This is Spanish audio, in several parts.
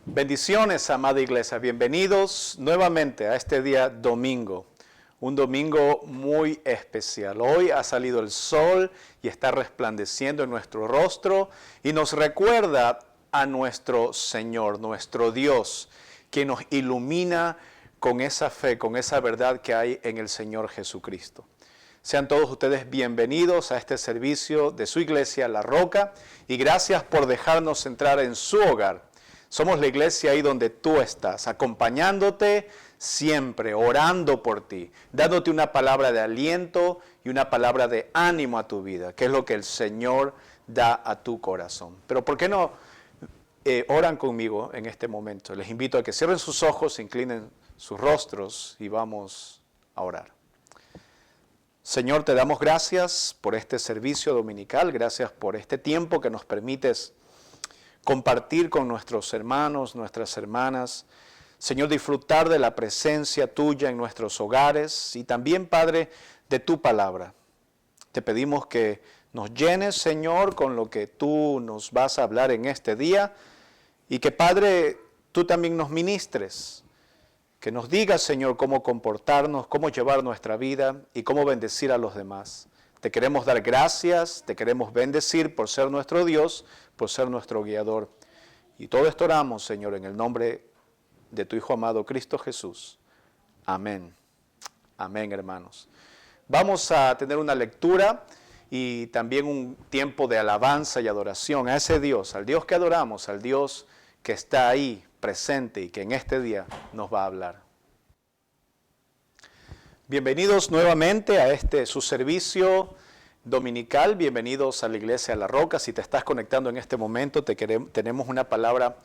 Bendiciones, amada iglesia. Bienvenidos nuevamente a este día domingo. Un domingo muy especial. Hoy ha salido el sol y está resplandeciendo en nuestro rostro y nos recuerda a nuestro Señor, nuestro Dios, que nos ilumina con esa fe, con esa verdad que hay en el Señor Jesucristo. Sean todos ustedes bienvenidos a este servicio de su iglesia, La Roca, y gracias por dejarnos entrar en su hogar. Somos la iglesia ahí donde tú estás, acompañándote siempre, orando por ti, dándote una palabra de aliento y una palabra de ánimo a tu vida, que es lo que el Señor da a tu corazón. Pero ¿por qué no oran conmigo en este momento? Les invito a que cierren sus ojos, inclinen sus rostros y vamos a orar. Señor, te damos gracias por este servicio dominical, gracias por este tiempo que nos permites compartir con nuestros hermanos, nuestras hermanas. Señor, disfrutar de la presencia tuya en nuestros hogares y también, Padre, de tu palabra. Te pedimos que nos llenes, Señor, con lo que tú nos vas a hablar en este día y que, Padre, tú también nos ministres. Que nos digas, Señor, cómo comportarnos, cómo llevar nuestra vida y cómo bendecir a los demás. Te queremos dar gracias, te queremos bendecir por ser nuestro Dios, por ser nuestro guiador. Y todo esto oramos, Señor, en el nombre de tu Hijo amado, Cristo Jesús. Amén. Amén, hermanos. Vamos a tener una lectura y también un tiempo de alabanza y adoración a ese Dios, al Dios que adoramos, al Dios que está ahí presente y que en este día nos va a hablar. Bienvenidos nuevamente a su servicio dominical, bienvenidos a la iglesia La Roca. Si te estás conectando en este momento, tenemos una palabra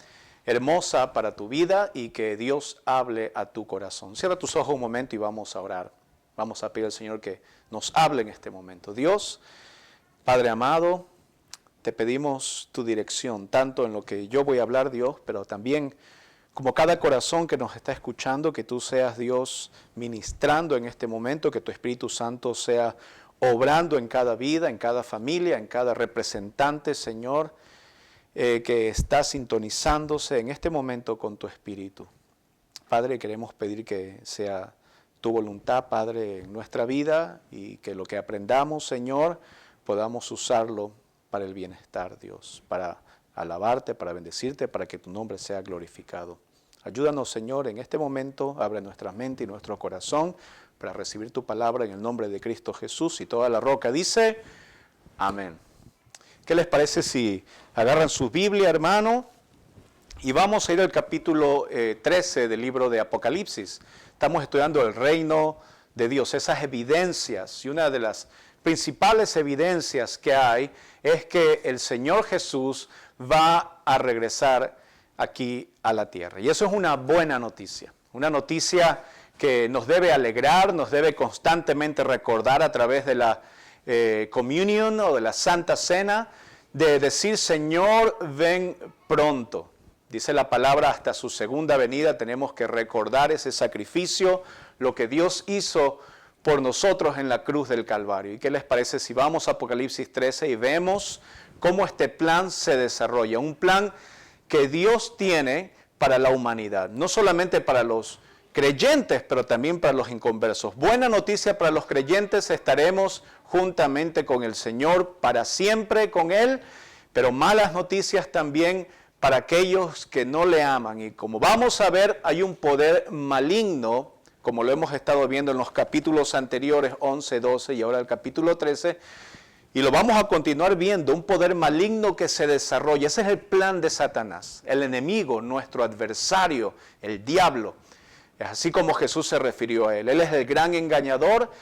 hermosa para tu vida y que Dios hable a tu corazón. Cierra tus ojos un momento y vamos a orar. Vamos a pedir al Señor que nos hable en este momento. Dios, Padre amado, te pedimos tu dirección, tanto en lo que yo voy a hablar, Dios, pero también como cada corazón que nos está escuchando, que tú seas, Dios, ministrando en este momento, que tu Espíritu Santo sea obrando en cada vida, en cada familia, en cada representante, Señor, que está sintonizándose en este momento con tu Espíritu. Padre, queremos pedir que sea tu voluntad, Padre, en nuestra vida y que lo que aprendamos, Señor, podamos usarlo para el bienestar, Dios, para alabarte, para bendecirte, para que tu nombre sea glorificado. Ayúdanos, Señor, en este momento, abre nuestra mente y nuestro corazón para recibir tu palabra en el nombre de Cristo Jesús. Y toda la roca dice, amén. ¿Qué les parece si agarran su Biblia, hermano? Y vamos a ir al capítulo 13 del libro de Apocalipsis. Estamos estudiando el reino de Dios, esas evidencias, y una de las principales evidencias que hay es que el Señor Jesús va a regresar aquí a la tierra. Y eso es una buena noticia, una noticia que nos debe alegrar, nos debe constantemente recordar a través de la communion o de la Santa Cena, de decir, Señor, ven pronto. Dice la palabra, hasta su segunda venida tenemos que recordar ese sacrificio, lo que Dios hizo por nosotros en la cruz del Calvario. ¿Y qué les parece si vamos a Apocalipsis 13 y vemos cómo este plan se desarrolla? Un plan que Dios tiene para la humanidad, no solamente para los creyentes, pero también para los inconversos. Buena noticia para los creyentes, estaremos juntamente con el Señor para siempre con Él, pero malas noticias también para aquellos que no le aman. Y como vamos a ver, hay un poder maligno, como lo hemos estado viendo en los capítulos anteriores, 11, 12 y ahora el capítulo 13, y lo vamos a continuar viendo, un poder maligno que se desarrolla. Ese es el plan de Satanás, el enemigo, nuestro adversario, el diablo. Es así como Jesús se refirió a él. Él es el gran engañador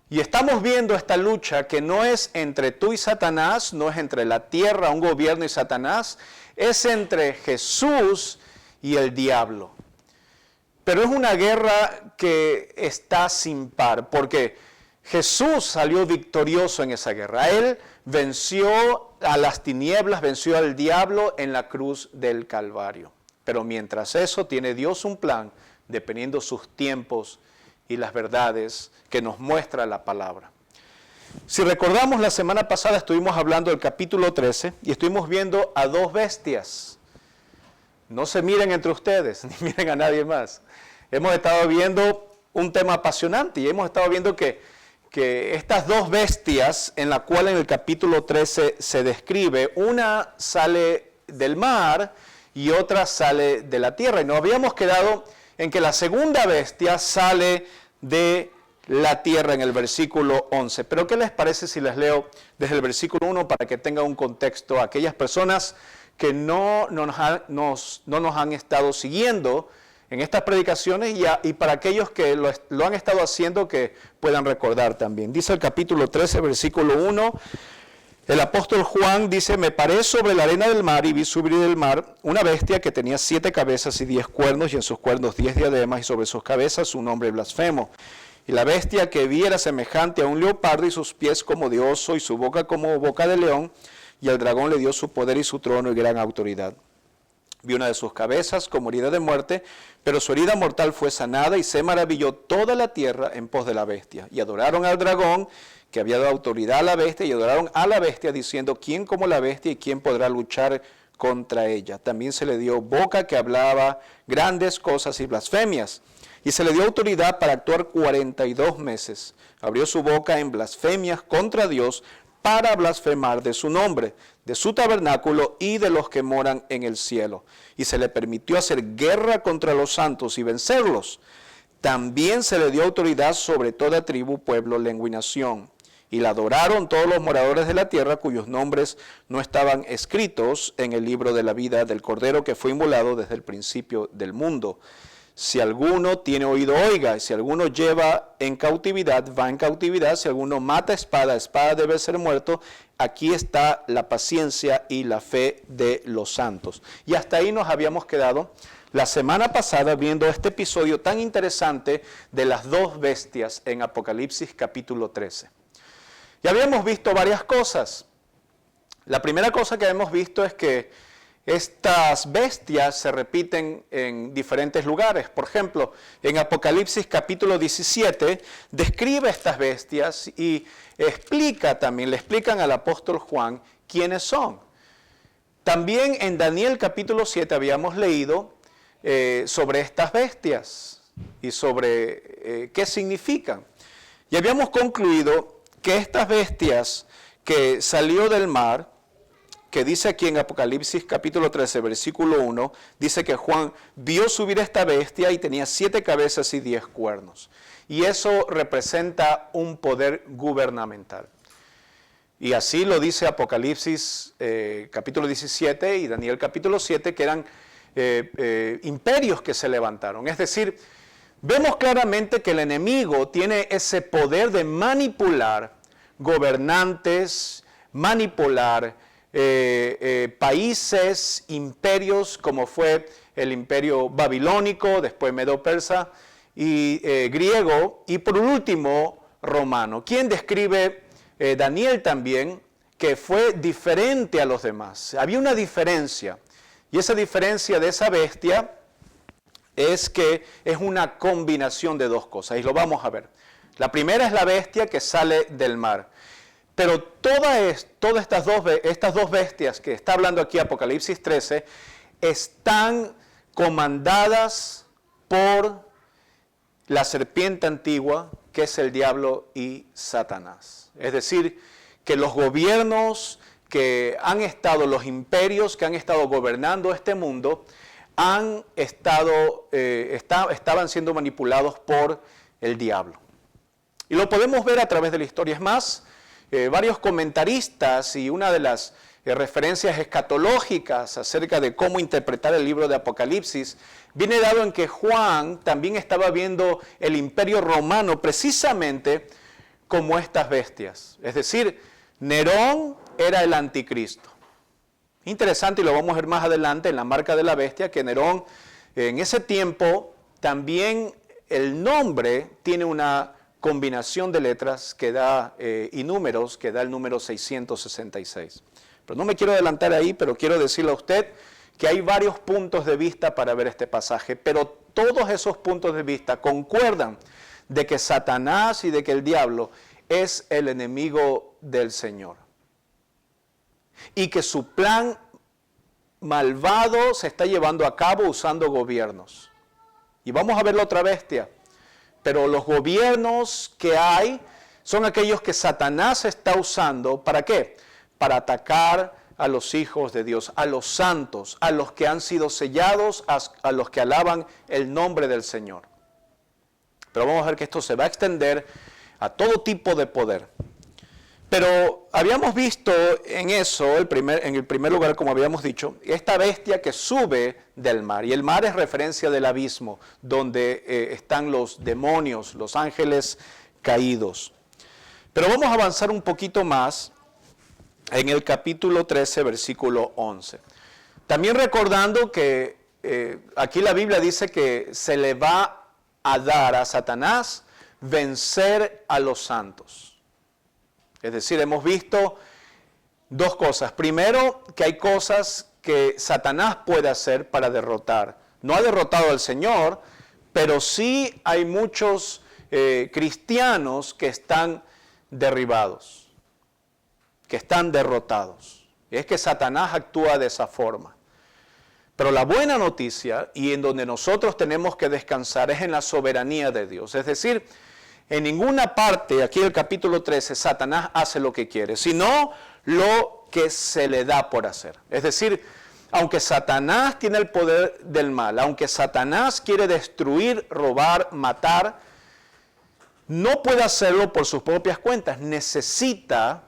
y estamos viendo esta lucha que no es entre tú y Satanás, no es entre la tierra, un gobierno y Satanás, es entre Jesús y el diablo. Pero es una guerra que está sin par, porque Jesús salió victorioso en esa guerra. Él venció a las tinieblas, venció al diablo en la cruz del Calvario. Pero mientras eso, tiene Dios un plan, dependiendo sus tiempos y las verdades que nos muestra la palabra. Si recordamos, la semana pasada estuvimos hablando del capítulo 13 y estuvimos viendo a dos bestias. No se miren entre ustedes, ni miren a nadie más. Hemos estado viendo un tema apasionante y hemos estado viendo que estas dos bestias, en la cual en el capítulo 13 se describe, una sale del mar y otra sale de la tierra. Y nos habíamos quedado en que la segunda bestia sale de la tierra en el versículo 11. Pero ¿qué les parece si les leo desde el versículo 1 para que tengan un contexto a aquellas personas que no nos han estado siguiendo en estas predicaciones y para aquellos que lo han estado haciendo que puedan recordar también? Dice el capítulo 13, versículo 1, el apóstol Juan dice: me paré sobre la arena del mar y vi subir del mar una bestia que tenía 7 cabezas y 10 cuernos, y en sus cuernos 10 diademas, y sobre sus cabezas un nombre blasfemo. Y la bestia que vi era semejante a un leopardo, y sus pies como de oso, y su boca como boca de león, y el dragón le dio su poder y su trono y gran autoridad. Vi una de sus cabezas como herida de muerte, pero su herida mortal fue sanada, y se maravilló toda la tierra en pos de la bestia. Y adoraron al dragón, que había dado autoridad a la bestia, y adoraron a la bestia, diciendo: ¿quién como la bestia y quién podrá luchar contra ella? También se le dio boca que hablaba grandes cosas y blasfemias. Y se le dio autoridad para actuar 42 meses. Abrió su boca en blasfemias contra Dios, para blasfemar de su nombre, de su tabernáculo y de los que moran en el cielo. Y se le permitió hacer guerra contra los santos y vencerlos. También se le dio autoridad sobre toda tribu, pueblo, lengua y nación. Y la adoraron todos los moradores de la tierra, cuyos nombres no estaban escritos en el libro de la vida del Cordero que fue inmolado desde el principio del mundo. Si alguno tiene oído, oiga. Si alguno lleva en cautividad, va en cautividad. Si alguno mata espada, espada debe ser muerto. Aquí está la paciencia y la fe de los santos. Y hasta ahí nos habíamos quedado la semana pasada viendo este episodio tan interesante de las dos bestias en Apocalipsis capítulo 13. Ya habíamos visto varias cosas. La primera cosa que hemos visto es que estas bestias se repiten en diferentes lugares. Por ejemplo, en Apocalipsis capítulo 17 describe estas bestias y le explican al apóstol Juan quiénes son. También en Daniel capítulo 7 habíamos leído sobre estas bestias y sobre qué significan. Y habíamos concluido que estas bestias que salió del mar, que dice aquí en Apocalipsis capítulo 13, versículo 1, dice que Juan vio subir esta bestia y tenía 7 cabezas y 10 cuernos. Y eso representa un poder gubernamental. Y así lo dice Apocalipsis capítulo 17 y Daniel capítulo 7, que eran imperios que se levantaron. Es decir, vemos claramente que el enemigo tiene ese poder de manipular gobernantes, manipular países, imperios, como fue el imperio babilónico, después medo-persa y griego, y por último romano. ¿Quién describe Daniel también? Que fue diferente a los demás. Había una diferencia, y esa diferencia de esa bestia es que es una combinación de dos cosas, y lo vamos a ver. La primera es la bestia que sale del mar. Pero todas estas dos bestias que está hablando aquí Apocalipsis 13 están comandadas por la serpiente antigua, que es el diablo y Satanás. Es decir, que los gobiernos que han estado, los imperios que han estado gobernando este mundo, estaban siendo manipulados por el diablo. Y lo podemos ver a través de la historia. Es más, varios comentaristas y una de las referencias escatológicas acerca de cómo interpretar el libro de Apocalipsis viene dado en que Juan también estaba viendo el imperio romano precisamente como estas bestias. Es decir, Nerón era el anticristo. Interesante, y lo vamos a ver más adelante en la marca de la bestia, que Nerón en ese tiempo también el nombre tiene una combinación de letras que da y números que da el número 666. Pero no me quiero adelantar ahí, pero quiero decirle a usted que hay varios puntos de vista para ver este pasaje, pero todos esos puntos de vista concuerdan de que Satanás y de que el diablo es el enemigo del Señor. Y que su plan malvado se está llevando a cabo usando gobiernos. Y vamos a ver la otra bestia. Pero los gobiernos que hay son aquellos que Satanás está usando. ¿Para qué? Para atacar a los hijos de Dios, a los santos, a los que han sido sellados, a los que alaban el nombre del Señor. Pero vamos a ver que esto se va a extender a todo tipo de poder. Pero habíamos visto en eso, en el primer lugar, como habíamos dicho, esta bestia que sube del mar. Y el mar es referencia del abismo, donde están los demonios, los ángeles caídos. Pero vamos a avanzar un poquito más en el capítulo 13, versículo 11. También recordando que aquí la Biblia dice que se le va a dar a Satanás vencer a los santos. Es decir, hemos visto dos cosas. Primero, que hay cosas que Satanás puede hacer para derrotar. No ha derrotado al Señor, pero sí hay muchos cristianos que están derribados, que están derrotados. Y es que Satanás actúa de esa forma. Pero la buena noticia, y en donde nosotros tenemos que descansar, es en la soberanía de Dios. Es decir, en ninguna parte, aquí en el capítulo 13, Satanás hace lo que quiere, sino lo que se le da por hacer. Es decir, aunque Satanás tiene el poder del mal, aunque Satanás quiere destruir, robar, matar, no puede hacerlo por sus propias cuentas. Necesita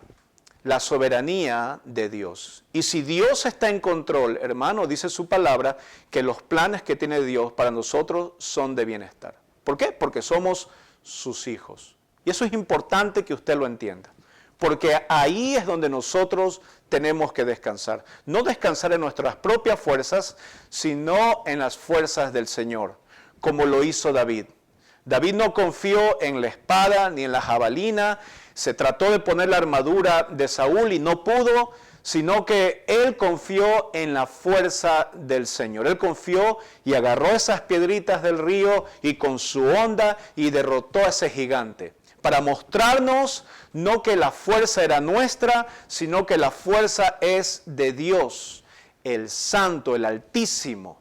la soberanía de Dios. Y si Dios está en control, hermano, dice su palabra, que los planes que tiene Dios para nosotros son de bienestar. ¿Por qué? Porque somos sus hijos. Y eso es importante que usted lo entienda. Porque ahí es donde nosotros tenemos que descansar. No descansar en nuestras propias fuerzas, sino en las fuerzas del Señor, como lo hizo David. David no confió en la espada ni en la jabalina. Se trató de poner la armadura de Saúl y no pudo, sino que él confió en la fuerza del Señor. Él confió y agarró esas piedritas del río y con su onda y derrotó a ese gigante. Para mostrarnos no que la fuerza era nuestra, sino que la fuerza es de Dios, el Santo, el Altísimo.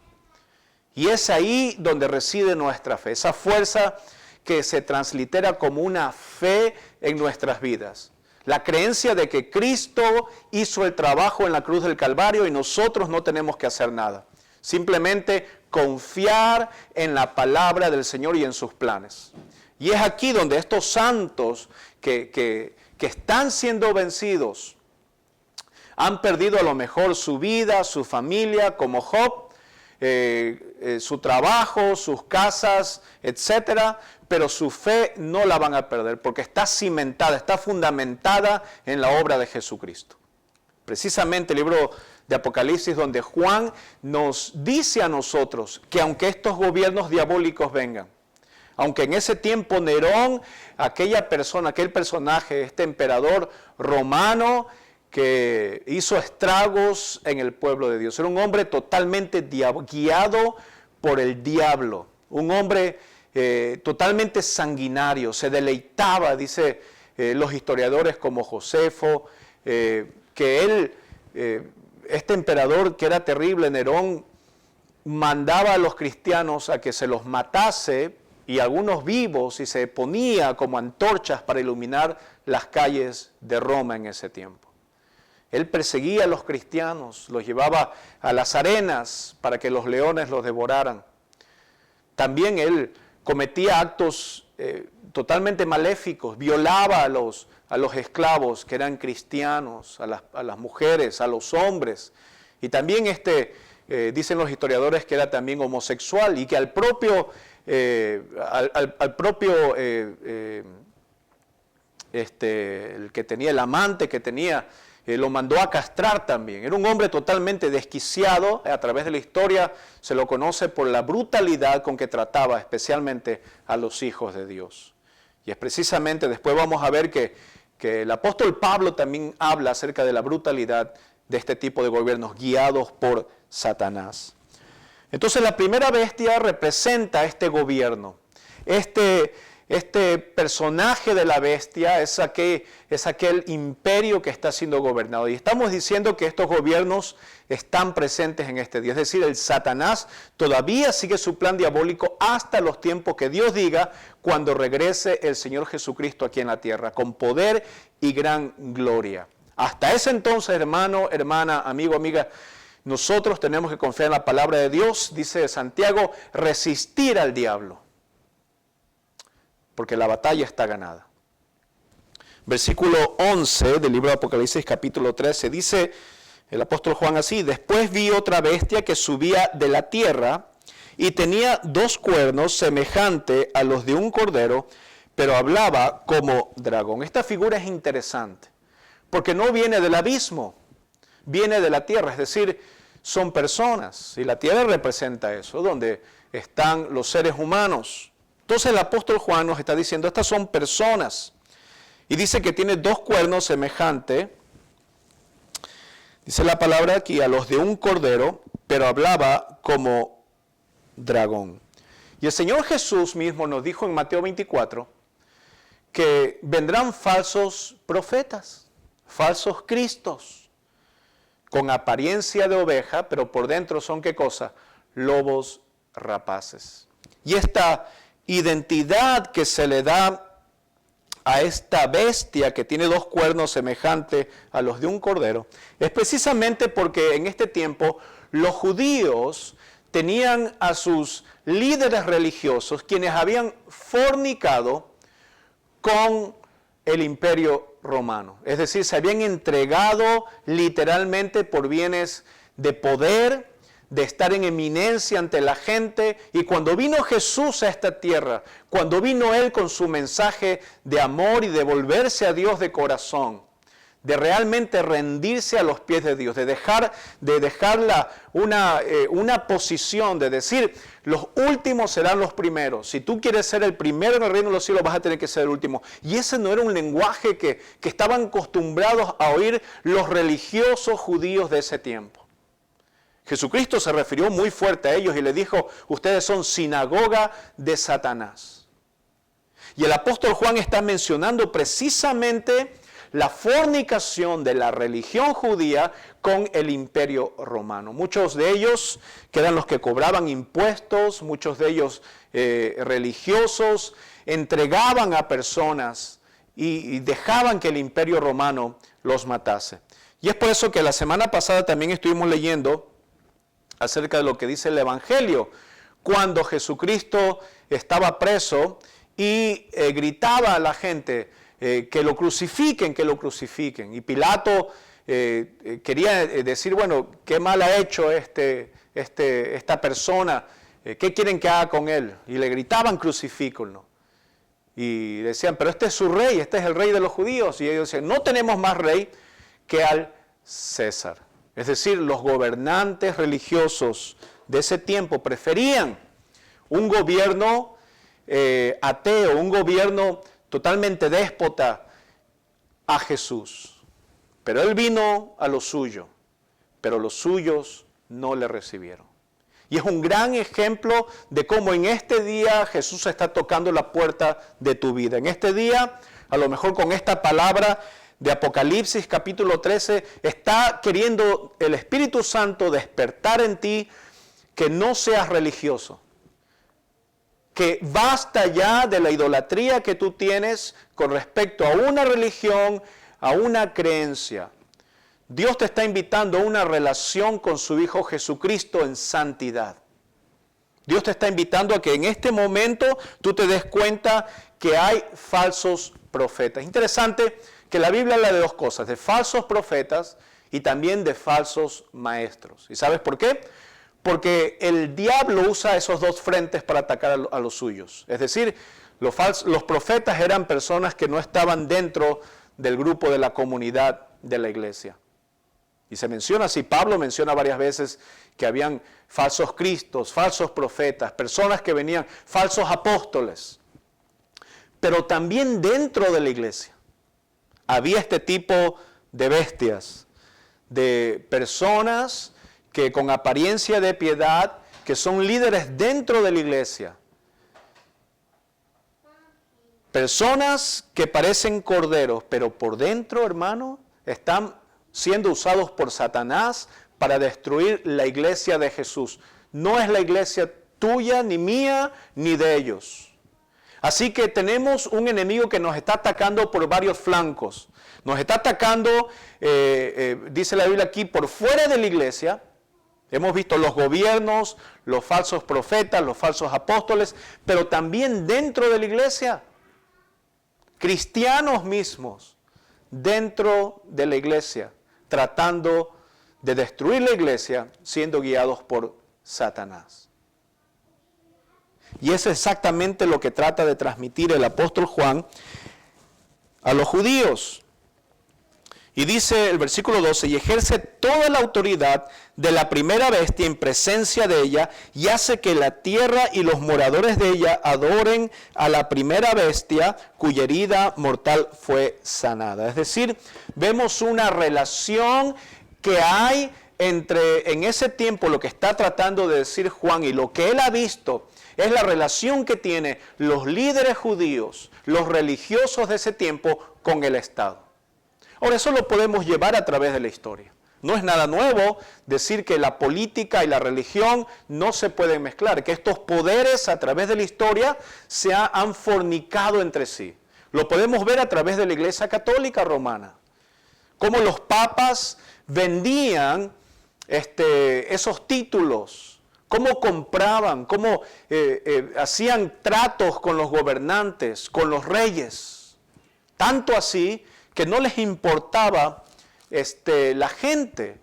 Y es ahí donde reside nuestra fe, esa fuerza que se translitera como una fe en nuestras vidas. La creencia de que Cristo hizo el trabajo en la cruz del Calvario y nosotros no tenemos que hacer nada. Simplemente confiar en la palabra del Señor y en sus planes. Y es aquí donde estos santos que están siendo vencidos, han perdido a lo mejor su vida, su familia, como Job, su trabajo, sus casas, etcétera, pero su fe no la van a perder porque está cimentada, está fundamentada en la obra de Jesucristo. Precisamente el libro de Apocalipsis, donde Juan nos dice a nosotros que aunque estos gobiernos diabólicos vengan, aunque en ese tiempo Nerón, aquella persona, aquel personaje, este emperador romano, que hizo estragos en el pueblo de Dios. Era un hombre totalmente guiado por el diablo, un hombre totalmente sanguinario, se deleitaba, dice los historiadores como Josefo, que él, este emperador que era terrible, Nerón, mandaba a los cristianos a que se los matase y algunos vivos y se ponía como antorchas para iluminar las calles de Roma en ese tiempo. Él perseguía a los cristianos, los llevaba a las arenas para que los leones los devoraran. También él cometía actos totalmente maléficos, violaba a los esclavos que eran cristianos, a las mujeres, a los hombres. Y también dicen los historiadores que era también homosexual y que el que tenía, el amante que tenía, lo mandó a castrar también. Era un hombre totalmente desquiciado. A través de la historia se lo conoce por la brutalidad con que trataba especialmente a los hijos de Dios. Y es precisamente, después vamos a ver que el apóstol Pablo también habla acerca de la brutalidad de este tipo de gobiernos guiados por Satanás. Entonces la primera bestia representa este gobierno, este este personaje de la bestia es aquel imperio que está siendo gobernado. Y estamos diciendo que estos gobiernos están presentes en este día. Es decir, el Satanás todavía sigue su plan diabólico hasta los tiempos que Dios diga, cuando regrese el Señor Jesucristo aquí en la tierra, con poder y gran gloria. Hasta ese entonces, hermano, hermana, amigo, amiga, nosotros tenemos que confiar en la palabra de Dios. Dice Santiago, resistir al diablo, porque la batalla está ganada. Versículo 11 del libro de Apocalipsis, capítulo 13, dice el apóstol Juan así: después vi otra bestia que subía de la tierra y tenía 2 cuernos semejante a los de un cordero, pero hablaba como dragón. Esta figura es interesante, porque no viene del abismo, viene de la tierra, es decir, son personas, y la tierra representa eso, donde están los seres humanos. Entonces el apóstol Juan nos está diciendo, estas son personas, y dice que tiene 2 cuernos semejantes, dice la palabra aquí, a los de un cordero, pero hablaba como dragón. Y el Señor Jesús mismo nos dijo en Mateo 24, que vendrán falsos profetas, falsos cristos, con apariencia de oveja, pero por dentro son, ¿qué cosa? Lobos rapaces. Y esta identidad que se le da a esta bestia que tiene 2 cuernos semejantes a los de un cordero, es precisamente porque en este tiempo los judíos tenían a sus líderes religiosos, quienes habían fornicado con el imperio romano. Es decir, se habían entregado literalmente por bienes de poder, de estar en eminencia ante la gente. Y cuando vino Jesús a esta tierra, cuando vino Él con su mensaje de amor y de volverse a Dios de corazón, de realmente rendirse a los pies de Dios, de dejarla una posición, de decir, los últimos serán los primeros. Si tú quieres ser el primero en el reino de los cielos, vas a tener que ser el último. Y ese no era un lenguaje que estaban acostumbrados a oír los religiosos judíos de ese tiempo. Jesucristo se refirió muy fuerte a ellos y les dijo, ustedes son sinagoga de Satanás. Y el apóstol Juan está mencionando precisamente la fornicación de la religión judía con el imperio romano. Muchos de ellos, que eran los que cobraban impuestos, muchos de ellos religiosos, entregaban a personas y dejaban que el imperio romano los matase. Y es por eso que la semana pasada también estuvimos leyendo acerca de lo que dice el Evangelio, cuando Jesucristo estaba preso y gritaba a la gente, que lo crucifiquen, que lo crucifiquen. Y Pilato quería decir, bueno, qué mal ha hecho esta persona, ¿qué quieren que haga con él? Y le gritaban, crucifíquenlo. Y decían, pero este es su rey, este es el rey de los judíos. Y ellos decían, no tenemos más rey que al César. Es decir, los gobernantes religiosos de ese tiempo preferían un gobierno ateo, un gobierno totalmente déspota a Jesús. Pero Él vino a lo suyo, pero los suyos no le recibieron. Y es un gran ejemplo de cómo en este día Jesús está tocando la puerta de tu vida. En este día, a lo mejor con esta palabra de Apocalipsis capítulo 13, está queriendo el Espíritu Santo despertar en ti que no seas religioso. Que basta ya de la idolatría que tú tienes con respecto a una religión, a una creencia. Dios te está invitando a una relación con su Hijo Jesucristo en santidad. Dios te está invitando a que en este momento tú te des cuenta que hay falsos profetas. Interesante que la Biblia habla de 2 cosas, de falsos profetas y también de falsos maestros. ¿Y sabes por qué? Porque el diablo usa esos 2 frentes para atacar a los suyos. Es decir, los profetas eran personas que no estaban dentro del grupo de la comunidad de la iglesia. Y se menciona así, Pablo menciona varias veces que habían falsos cristos, falsos profetas, personas que venían, falsos apóstoles. Pero también dentro de la iglesia había este tipo de bestias, de personas que con apariencia de piedad, que son líderes dentro de la iglesia, Personas que parecen corderos, pero por dentro, hermano, están siendo usados por Satanás para destruir la iglesia de Jesús. No es la iglesia tuya, ni mía, ni de ellos. Así que tenemos un enemigo que nos está atacando por varios flancos. Nos está atacando, dice la Biblia aquí, por fuera de la iglesia. Hemos visto los gobiernos, los falsos profetas, los falsos apóstoles, pero también dentro de la iglesia. Cristianos mismos dentro de la iglesia, tratando de destruir la iglesia, siendo guiados por Satanás. Y eso es exactamente lo que trata de transmitir el apóstol Juan a los judíos. Y dice el versículo 12, y ejerce toda la autoridad de la primera bestia en presencia de ella, y hace que la tierra y los moradores de ella adoren a la primera bestia, cuya herida mortal fue sanada. Es decir, vemos una relación que hay entre, en ese tiempo, lo que está tratando de decir Juan y lo que él ha visto, es la relación que tienen los líderes judíos, los religiosos de ese tiempo, con el Estado. Ahora, eso lo podemos llevar a través de la historia. No es nada nuevo decir que la política y la religión no se pueden mezclar, que estos poderes a través de la historia se han fornicado entre sí. Lo podemos ver a través de la Iglesia Católica Romana. Cómo los papas vendían esos títulos, cómo compraban, cómo hacían tratos con los gobernantes, con los reyes. Tanto así que no les importaba la gente,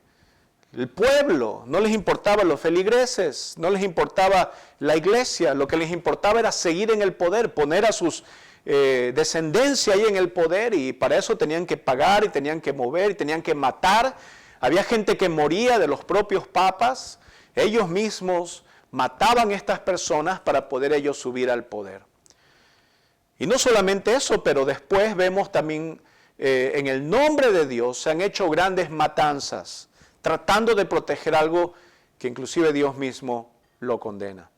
el pueblo, no les importaban los feligreses, no les importaba la iglesia, lo que les importaba era seguir en el poder, poner a sus descendencia ahí en el poder, y para eso tenían que pagar y tenían que mover y tenían que matar. Había gente que moría de los propios papas, ellos mismos mataban a estas personas para poder ellos subir al poder. Y no solamente eso, pero después vemos también en el nombre de Dios se han hecho grandes matanzas, tratando de proteger algo que inclusive Dios mismo lo condena.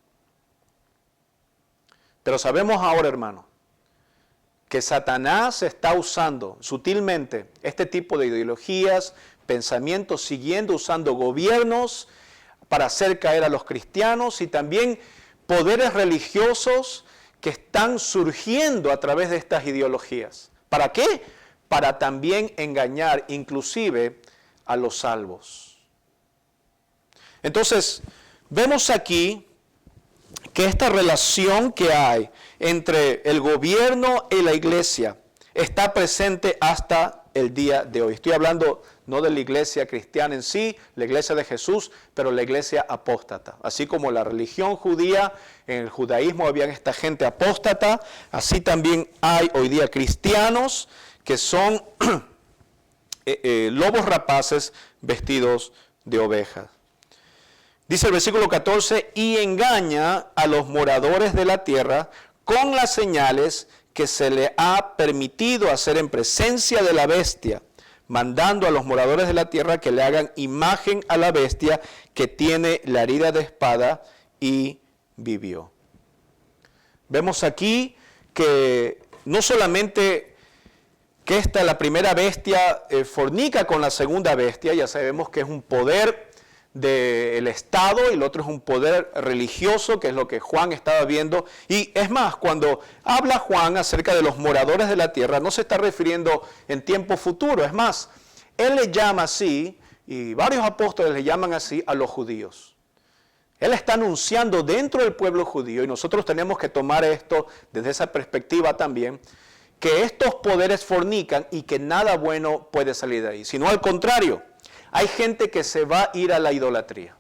Pero sabemos ahora, hermano, que Satanás está usando sutilmente este tipo de ideologías, pensamientos, usando gobiernos para hacer caer a los cristianos y también poderes religiosos que están surgiendo a través de estas ideologías. ¿Para qué? Para también engañar inclusive a los salvos. Entonces, vemos aquí que esta relación que hay entre el gobierno y la iglesia está presente hasta el día de hoy. Estoy hablando no de la iglesia cristiana en sí, la iglesia de Jesús, pero la iglesia apóstata. Así como la religión judía, en el judaísmo había esta gente apóstata, así también hay hoy día cristianos que son lobos rapaces vestidos de ovejas. Dice el versículo 14, y engaña a los moradores de la tierra con las señales que se le ha permitido hacer en presencia de la bestia, mandando a los moradores de la tierra que le hagan imagen a la bestia que tiene la herida de espada y vivió. Vemos aquí que no solamente que la primera bestia fornica con la segunda bestia, ya sabemos que es un poder del Estado y el otro es un poder religioso, que es lo que Juan estaba viendo. Y es más, cuando habla Juan acerca de los moradores de la tierra, no se está refiriendo en tiempo futuro. Es más, él le llama así, y varios apóstoles le llaman así a los judíos. Él está anunciando dentro del pueblo judío, y nosotros tenemos que tomar esto desde esa perspectiva también, que estos poderes fornican y que nada bueno puede salir de ahí, sino al contrario. Hay gente que se va a ir a la idolatría.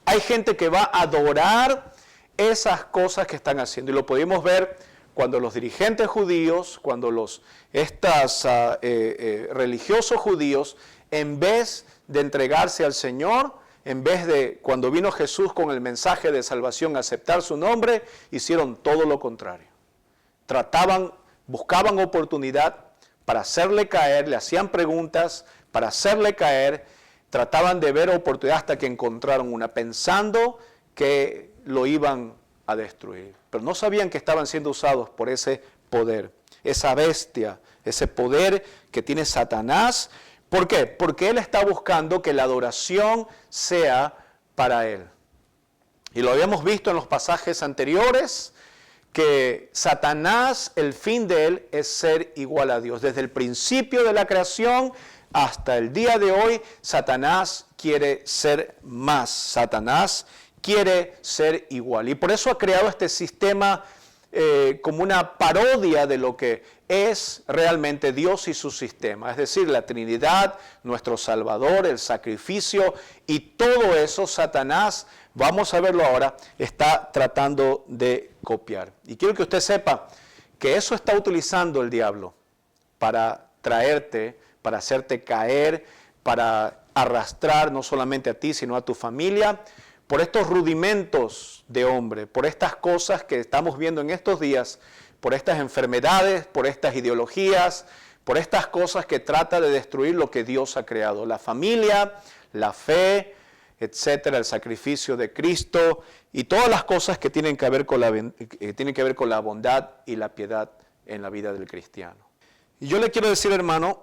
Hay gente que va a adorar esas cosas que están haciendo. Y lo pudimos ver cuando los dirigentes judíos, cuando los religiosos judíos, en vez de entregarse al Señor, en vez de, cuando vino Jesús con el mensaje de salvación, aceptar su nombre, hicieron todo lo contrario. Buscaban oportunidad para hacerle caer, le hacían preguntas para hacerle caer, trataban de ver oportunidad hasta que encontraron una, pensando que lo iban a destruir. Pero no sabían que estaban siendo usados por ese poder. esa bestia, ese poder que tiene Satanás. ¿Por qué? Porque él está buscando que la adoración sea para él. Y lo habíamos visto en los pasajes anteriores, que Satanás, el fin de él es ser igual a Dios. Desde el principio de la creación hasta el día de hoy, Satanás quiere ser más. Satanás quiere ser igual. Y por eso ha creado este sistema como una parodia de lo que es realmente Dios y su sistema. Es decir, la Trinidad, nuestro Salvador, el sacrificio y todo eso Satanás, vamos a verlo ahora, está tratando de copiar. Y quiero que usted sepa que eso está utilizando el diablo para traerte, para hacerte caer, para arrastrar no solamente a ti, sino a tu familia, por estos rudimentos de hombre, por estas cosas que estamos viendo en estos días, por estas enfermedades, por estas ideologías, por estas cosas que trata de destruir lo que Dios ha creado. La familia, la fe, etcétera, el sacrificio de Cristo y todas las cosas que tienen que ver con la bondad y la piedad en la vida del cristiano. Y yo le quiero decir, hermano,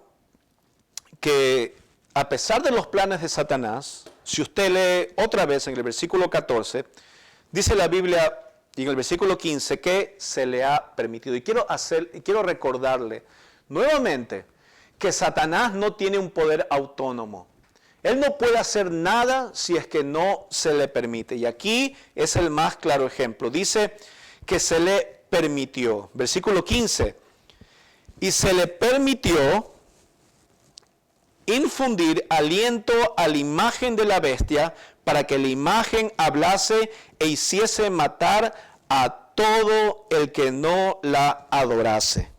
que a pesar de los planes de Satanás, si usted lee otra vez en el versículo 14, dice la Biblia y en el versículo 15 que se le ha permitido. Y quiero recordarle nuevamente que Satanás no tiene un poder autónomo. Él no puede hacer nada si es que no se le permite. Y aquí es el más claro ejemplo. Dice que se le permitió. Versículo 15. Y se le permitió infundir aliento a la imagen de la bestia para que la imagen hablase e hiciese matar a todo el que no la adorase.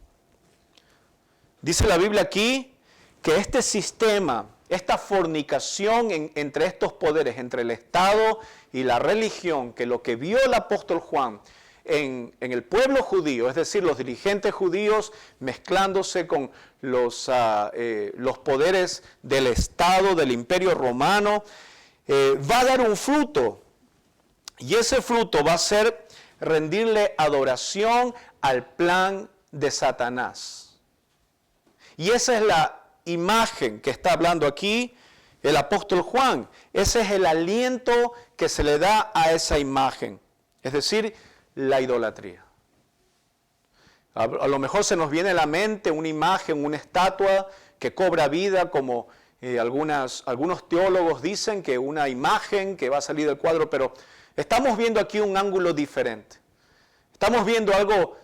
Dice la Biblia aquí que este sistema, esta fornicación entre estos poderes, entre el Estado y la religión, que lo que vio el apóstol Juan en el pueblo judío, es decir, los dirigentes judíos mezclándose con los poderes del Estado, del Imperio Romano, va a dar un fruto. Y ese fruto va a ser rendirle adoración al plan de Satanás. Y esa es la imagen que está hablando aquí el apóstol Juan. Ese es el aliento que se le da a esa imagen. Es decir, la idolatría. A lo mejor se nos viene a la mente una imagen, una estatua que cobra vida, como algunos teólogos dicen que una imagen que va a salir del cuadro, pero estamos viendo aquí un ángulo diferente. Estamos viendo algo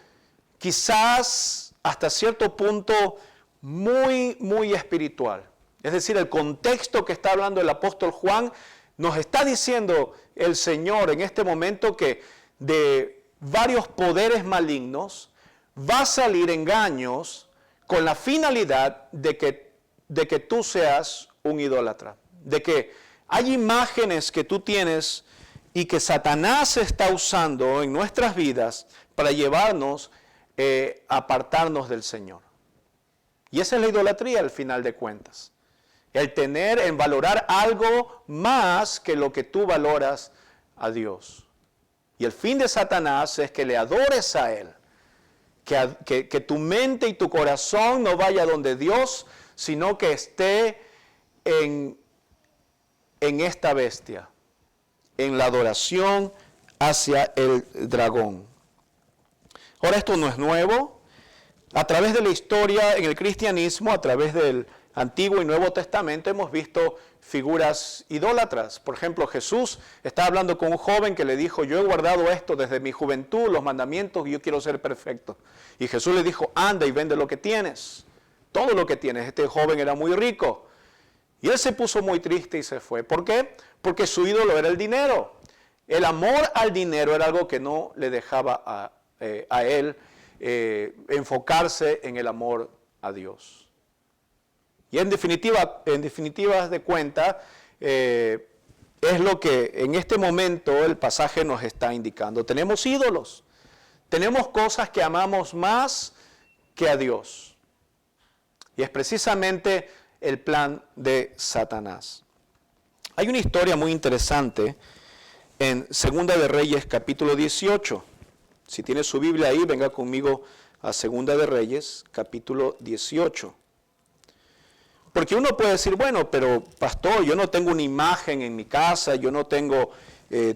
quizás hasta cierto punto muy, muy espiritual. Es decir, el contexto que está hablando el apóstol Juan, nos está diciendo el Señor en este momento que de varios poderes malignos va a salir engaños con la finalidad de que tú seas un idólatra. De que hay imágenes que tú tienes y que Satanás está usando en nuestras vidas para llevarnos a apartarnos del Señor. Y esa es la idolatría al final de cuentas. En valorar algo más que lo que tú valoras a Dios. Y el fin de Satanás es que le adores a Él. Que tu mente y tu corazón no vaya donde Dios, sino que esté en esta bestia, en la adoración hacia el dragón. Ahora, esto no es nuevo. A través de la historia en el cristianismo, a través del Antiguo y Nuevo Testamento, hemos visto figuras idólatras. Por ejemplo, Jesús estaba hablando con un joven que le dijo: yo he guardado esto desde mi juventud, los mandamientos, y yo quiero ser perfecto. Y Jesús le dijo: anda y vende lo que tienes, todo lo que tienes. Este joven era muy rico. Y él se puso muy triste y se fue. ¿Por qué? Porque su ídolo era el dinero. El amor al dinero era algo que no le dejaba a él enfocarse en el amor a Dios. Y en definitiva de cuenta, es lo que en este momento el pasaje nos está indicando. Tenemos ídolos, tenemos cosas que amamos más que a Dios. Y es precisamente el plan de Satanás. Hay una historia muy interesante en Segunda de Reyes, capítulo 18. Si tiene su Biblia ahí, venga conmigo a Segunda de Reyes, capítulo 18. Porque uno puede decir, bueno, pero pastor, yo no tengo una imagen en mi casa, yo no tengo,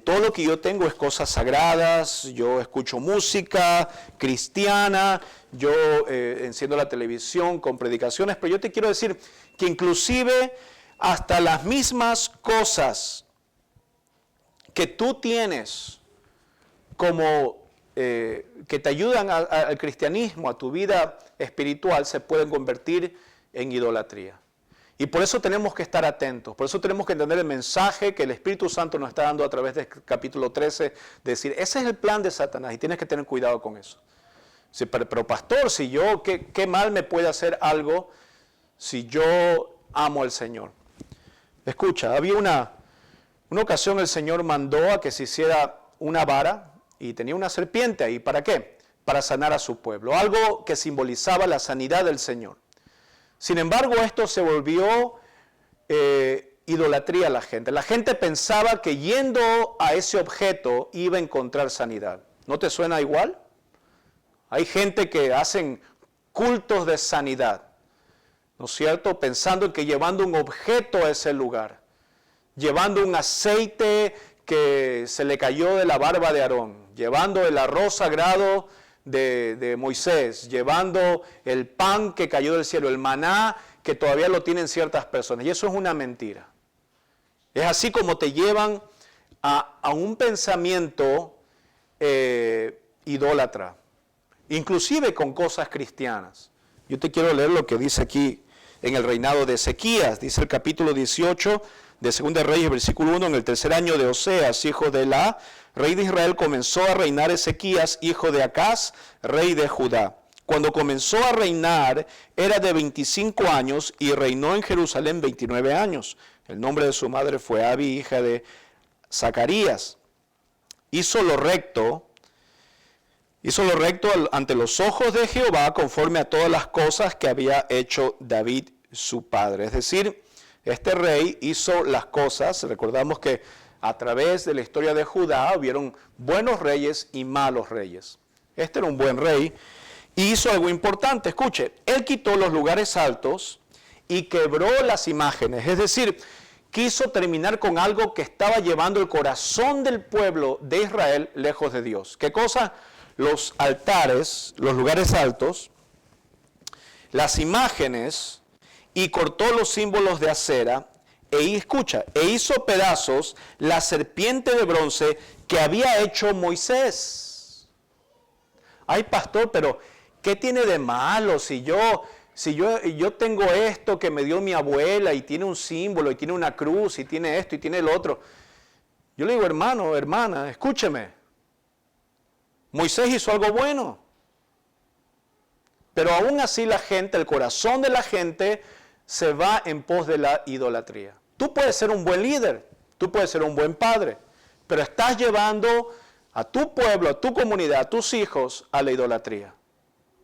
todo lo que yo tengo es cosas sagradas, yo escucho música cristiana, yo enciendo la televisión con predicaciones, pero yo te quiero decir que inclusive hasta las mismas cosas que tú tienes como que te ayudan al cristianismo, a tu vida espiritual, se pueden convertir en idolatría. Y por eso tenemos que estar atentos, por eso tenemos que entender el mensaje que el Espíritu Santo nos está dando a través del capítulo 13, de decir, ese es el plan de Satanás y tienes que tener cuidado con eso. Sí, pero pastor, si yo, ¿qué mal me puede hacer algo si yo amo al Señor? Escucha, había una ocasión el Señor mandó a que se hiciera una vara y tenía una serpiente ahí. ¿Para qué? Para sanar a su pueblo, algo que simbolizaba la sanidad del Señor. Sin embargo, esto se volvió idolatría a la gente. La gente pensaba que yendo a ese objeto iba a encontrar sanidad. ¿No te suena igual? Hay gente que hacen cultos de sanidad, ¿no es cierto? Pensando que llevando un objeto a ese lugar, llevando un aceite que se le cayó de la barba de Aarón, llevando el arroz sagrado de Moisés, llevando el pan que cayó del cielo, el maná que todavía lo tienen ciertas personas. Y eso es una mentira. Es así como te llevan a un pensamiento idólatra, inclusive con cosas cristianas. Yo te quiero leer lo que dice aquí en el reinado de Ezequías. Dice el capítulo 18 de Segunda de Reyes, versículo 1, en el tercer año de Oseas, hijo de Elá, rey de Israel, comenzó a reinar Ezequías, hijo de Acaz, rey de Judá. Cuando comenzó a reinar, era de 25 años y reinó en Jerusalén 29 años. El nombre de su madre fue Abi, hija de Zacarías. Hizo lo recto ante los ojos de Jehová, conforme a todas las cosas que había hecho David su padre. Es decir, este rey hizo las cosas, recordamos que a través de la historia de Judá hubieron buenos reyes y malos reyes. Este era un buen rey y hizo algo importante. Escuche, él quitó los lugares altos y quebró las imágenes. Es decir, quiso terminar con algo que estaba llevando el corazón del pueblo de Israel lejos de Dios. ¿Qué cosa? Los altares, los lugares altos, las imágenes, y cortó los símbolos de acera, e hizo pedazos la serpiente de bronce que había hecho Moisés. Ay, pastor, pero ¿qué tiene de malo si yo tengo esto que me dio mi abuela y tiene un símbolo y tiene una cruz y tiene esto y tiene el otro? Yo le digo, hermano, hermana, escúcheme. Moisés hizo algo bueno. Pero aún así la gente, el corazón de la gente se va en pos de la idolatría. Tú puedes ser un buen líder, tú puedes ser un buen padre, pero estás llevando a tu pueblo, a tu comunidad, a tus hijos a la idolatría,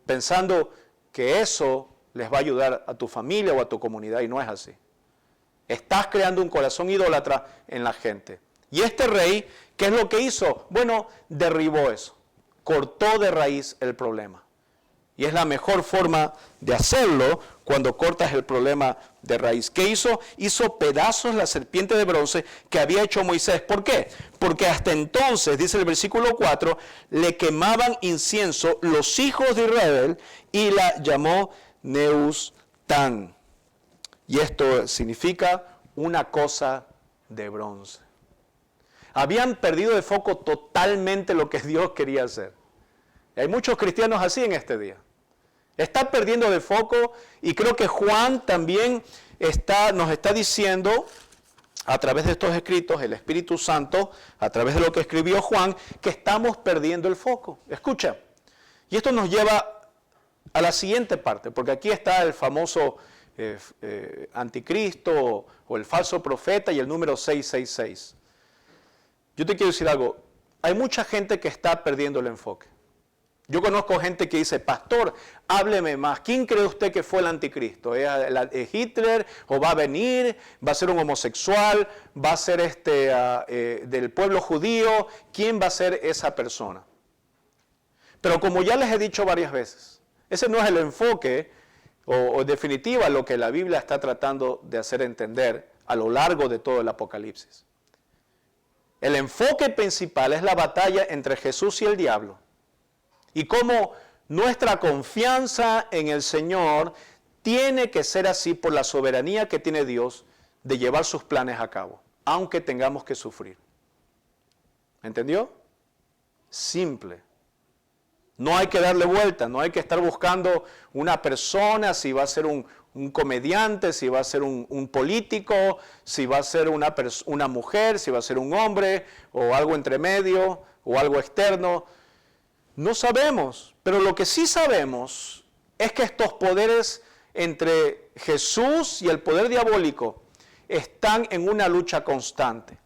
pensando que eso les va a ayudar a tu familia o a tu comunidad, y no es así. Estás creando un corazón idólatra en la gente. Y este rey, ¿qué es lo que hizo? Bueno, derribó eso, cortó de raíz el problema. Y es la mejor forma de hacerlo cuando cortas el problema de raíz. ¿Qué hizo? Hizo pedazos la serpiente de bronce que había hecho Moisés. ¿Por qué? Porque hasta entonces, dice el versículo 4, le quemaban incienso los hijos de Israel y la llamó Nehushtan. Y esto significa una cosa de bronce. Habían perdido de foco totalmente lo que Dios quería hacer. Y hay muchos cristianos así en este día. Está perdiendo de foco, y creo que Juan también nos está diciendo a través de estos escritos, el Espíritu Santo, a través de lo que escribió Juan, que estamos perdiendo el foco. Escucha, y esto nos lleva a la siguiente parte, porque aquí está el famoso anticristo o el falso profeta y el número 666. Yo te quiero decir algo, hay mucha gente que está perdiendo el enfoque. Yo conozco gente que dice, pastor, hábleme más. ¿Quién cree usted que fue el anticristo? ¿Es Hitler o va a venir? ¿Va a ser un homosexual? ¿Va a ser del pueblo judío? ¿Quién va a ser esa persona? Pero como ya les he dicho varias veces, ese no es el enfoque o en definitiva lo que la Biblia está tratando de hacer entender a lo largo de todo el Apocalipsis. El enfoque principal es la batalla entre Jesús y el diablo. Y cómo nuestra confianza en el Señor tiene que ser así por la soberanía que tiene Dios de llevar sus planes a cabo, aunque tengamos que sufrir. ¿Entendió? Simple. No hay que darle vuelta, no hay que estar buscando una persona, si va a ser un comediante, si va a ser un político, si va a ser una mujer, si va a ser un hombre, o algo entre medio, o algo externo. No sabemos, pero lo que sí sabemos es que estos poderes entre Jesús y el poder diabólico están en una lucha constante.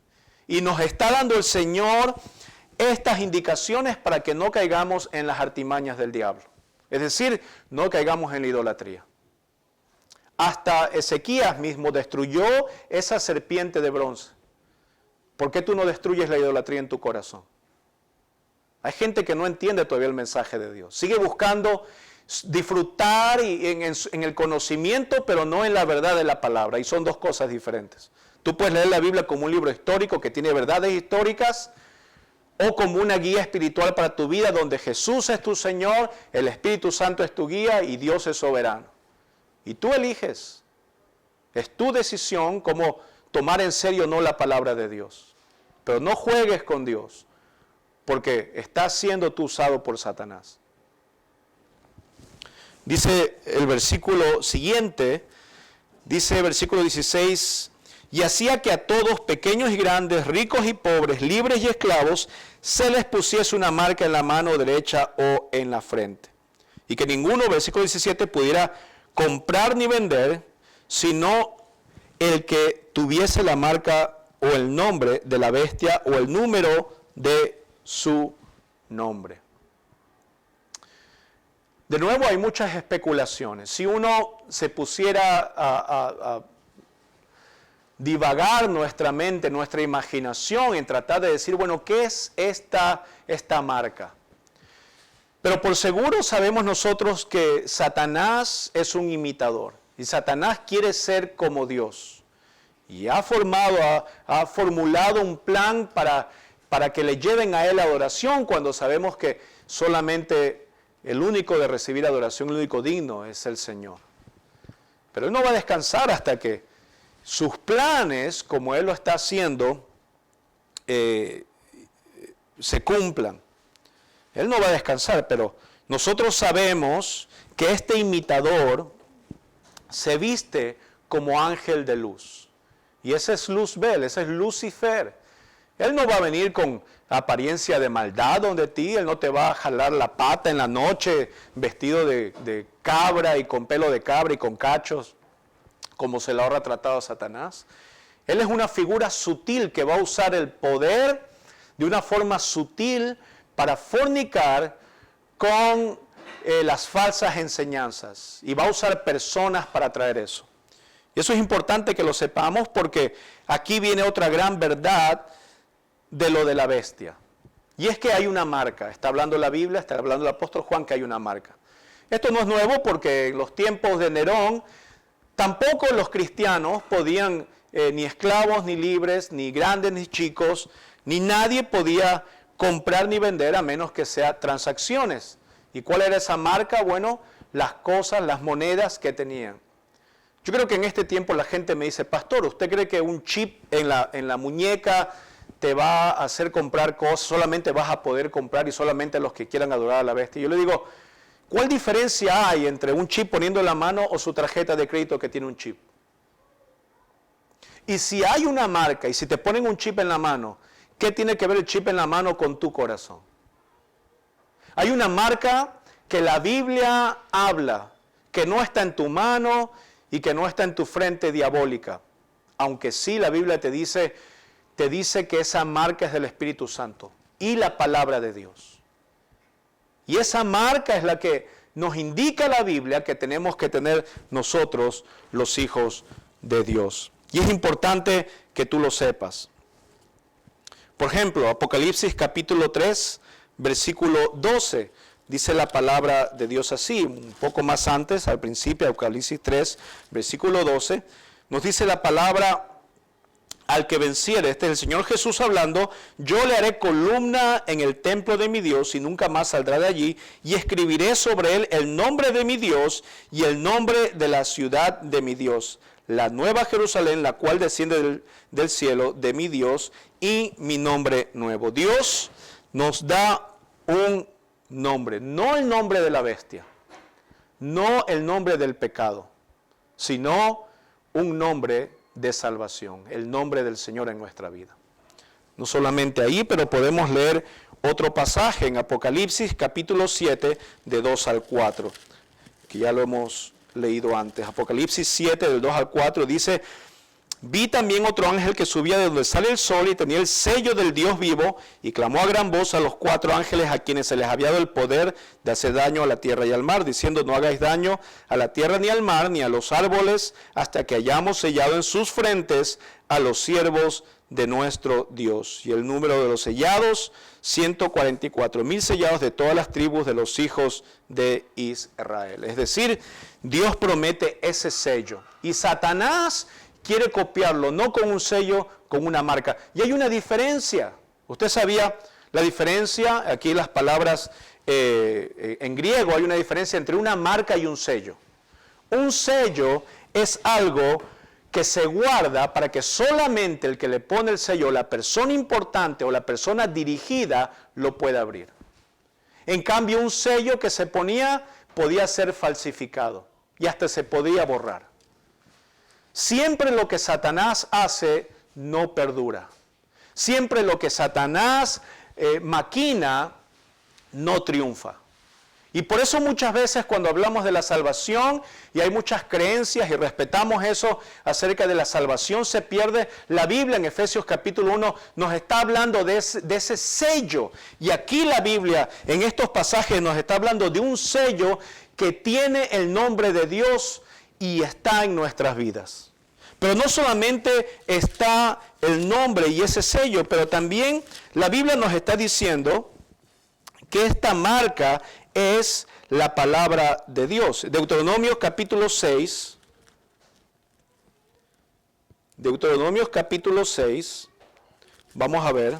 Y nos está dando el Señor estas indicaciones para que no caigamos en las artimañas del diablo. Es decir, no caigamos en la idolatría. Hasta Ezequías mismo destruyó esa serpiente de bronce. ¿Por qué tú no destruyes la idolatría en tu corazón? Hay gente que no entiende todavía el mensaje de Dios. Sigue buscando disfrutar en el conocimiento, pero no en la verdad de la palabra. Y son dos cosas diferentes. Tú puedes leer la Biblia como un libro histórico que tiene verdades históricas, o como una guía espiritual para tu vida donde Jesús es tu Señor, el Espíritu Santo es tu guía y Dios es soberano. Y tú eliges. Es tu decisión cómo tomar en serio o no la palabra de Dios. Pero no juegues con Dios, porque estás siendo tú usado por Satanás. Dice el versículo siguiente, dice versículo 16, y hacía que a todos, pequeños y grandes, ricos y pobres, libres y esclavos, se les pusiese una marca en la mano derecha o en la frente. Y que ninguno, versículo 17, pudiera comprar ni vender, sino el que tuviese la marca o el nombre de la bestia o el número de su nombre. De nuevo hay muchas especulaciones. Si uno se pusiera a divagar nuestra mente, nuestra imaginación en tratar de decir, bueno, ¿qué es esta marca? Pero por seguro sabemos nosotros que Satanás es un imitador y Satanás quiere ser como Dios. Y ha formulado un plan para que le lleven a él adoración cuando sabemos que solamente el único de recibir adoración, el único digno es el Señor. Pero él no va a descansar hasta que sus planes, como él lo está haciendo, se cumplan. Él no va a descansar, pero nosotros sabemos que este imitador se viste como ángel de luz. Y ese es Luzbel, ese es Lucifer. Él no va a venir con apariencia de maldad donde ti, él no te va a jalar la pata en la noche vestido de cabra y con pelo de cabra y con cachos, como se lo ha tratado a Satanás. Él es una figura sutil que va a usar el poder de una forma sutil para fornicar con las falsas enseñanzas. Y va a usar personas para traer eso. Y eso es importante que lo sepamos porque aquí viene otra gran verdad de lo de la bestia. Y es que hay una marca. Está hablando la Biblia, está hablando el apóstol Juan que hay una marca. Esto no es nuevo porque en los tiempos de Nerón tampoco los cristianos podían, ni esclavos, ni libres, ni grandes, ni chicos, ni nadie podía comprar ni vender a menos que sea transacciones. ¿Y cuál era esa marca? Bueno, las cosas, las monedas que tenían. Yo creo que en este tiempo la gente me dice, pastor, ¿usted cree que un chip en la muñeca te va a hacer comprar cosas? Solamente vas a poder comprar y solamente los que quieran adorar a la bestia. Y yo le digo, ¿cuál diferencia hay entre un chip poniendo en la mano o su tarjeta de crédito que tiene un chip? Y si hay una marca y si te ponen un chip en la mano, ¿qué tiene que ver el chip en la mano con tu corazón? Hay una marca que la Biblia habla, que no está en tu mano y que no está en tu frente diabólica. Aunque sí la Biblia te dice que esa marca es del Espíritu Santo y la palabra de Dios. Y esa marca es la que nos indica la Biblia que tenemos que tener nosotros los hijos de Dios. Y es importante que tú lo sepas. Por ejemplo, Apocalipsis capítulo 3, versículo 12, dice la palabra de Dios así, un poco más antes, al principio, Apocalipsis 3, versículo 12, nos dice la palabra: al que venciere, este es el Señor Jesús hablando, yo le haré columna en el templo de mi Dios y nunca más saldrá de allí, y escribiré sobre él el nombre de mi Dios y el nombre de la ciudad de mi Dios, la nueva Jerusalén, la cual desciende del cielo de mi Dios, y mi nombre nuevo. Dios nos da un nombre, no el nombre de la bestia, no el nombre del pecado, sino un nombre de salvación, el nombre del Señor en nuestra vida. No solamente ahí, pero podemos leer otro pasaje en Apocalipsis capítulo 7, de 2 al 4, que ya lo hemos leído antes. Apocalipsis 7, del 2 al 4 dice: vi también otro ángel que subía de donde sale el sol y tenía el sello del Dios vivo, y clamó a gran voz a los 4 ángeles a quienes se les había dado el poder de hacer daño a la tierra y al mar, diciendo: no hagáis daño a la tierra ni al mar ni a los árboles, hasta que hayamos sellado en sus frentes a los siervos de nuestro Dios. Y el número de los sellados, 144,000 sellados de todas las tribus de los hijos de Israel. Es decir, Dios promete ese sello, y Satanás quiere copiarlo, no con un sello, con una marca. Y hay una diferencia. ¿Usted sabía la diferencia? Aquí las palabras en griego, hay una diferencia entre una marca y un sello. Un sello es algo que se guarda para que solamente el que le pone el sello, la persona importante o la persona dirigida, lo pueda abrir. En cambio, un sello que se ponía podía ser falsificado y hasta se podía borrar. Siempre lo que Satanás hace no perdura. Siempre lo que Satanás maquina no triunfa. Y por eso muchas veces cuando hablamos de la salvación, y hay muchas creencias y respetamos eso acerca de la salvación, se pierde. La Biblia en Efesios capítulo 1 nos está hablando de ese sello. Y aquí la Biblia en estos pasajes nos está hablando de un sello que tiene el nombre de Dios y está en nuestras vidas. Pero no solamente está el nombre y ese sello, pero también la Biblia nos está diciendo que esta marca es la palabra de Dios. Deuteronomio capítulo 6. Deuteronomio capítulo 6. Vamos a ver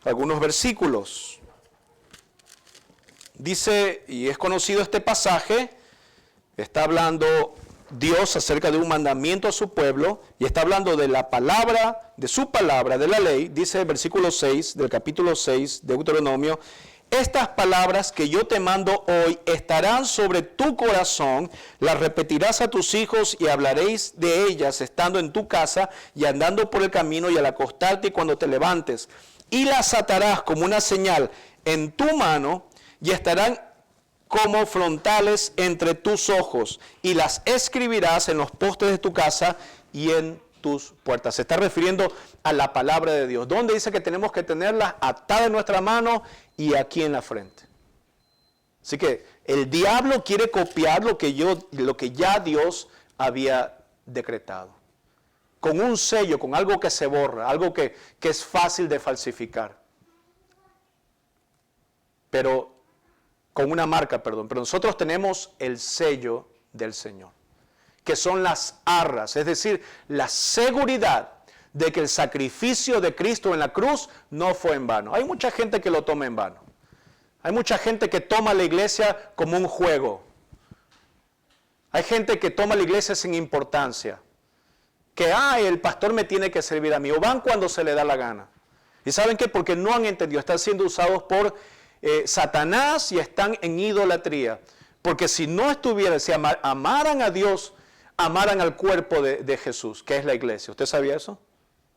algunos versículos. Dice, y es conocido este pasaje, está hablando Dios acerca de un mandamiento a su pueblo, y está hablando de la palabra, de su palabra, de la ley. Dice el versículo 6 del capítulo 6 de Deuteronomio: estas palabras que yo te mando hoy estarán sobre tu corazón, las repetirás a tus hijos y hablaréis de ellas estando en tu casa y andando por el camino y al acostarte y cuando te levantes. Y las atarás como una señal en tu mano y estarán como frontales entre tus ojos, y las escribirás en los postes de tu casa y en tus puertas. Se está refiriendo a la palabra de Dios. ¿Dónde dice que tenemos que tenerlas? Atadas en nuestra mano y aquí en la frente. Así que el diablo quiere copiar lo que ya Dios había decretado. Con un sello, con algo que se borra, algo que es fácil de falsificar. Pero con una marca, perdón. Pero nosotros tenemos el sello del Señor, que son las arras, es decir, la seguridad de que el sacrificio de Cristo en la cruz no fue en vano. Hay mucha gente que lo toma en vano. Hay mucha gente que toma la iglesia como un juego. Hay gente que toma la iglesia sin importancia. Que, el pastor me tiene que servir a mí. O van cuando se le da la gana. ¿Y saben qué? Porque no han entendido. Están siendo usados por Satanás y están en idolatría. Porque si no estuvieran, si amaran a Dios, amaran al cuerpo de Jesús, que es la iglesia. ¿Usted sabía eso?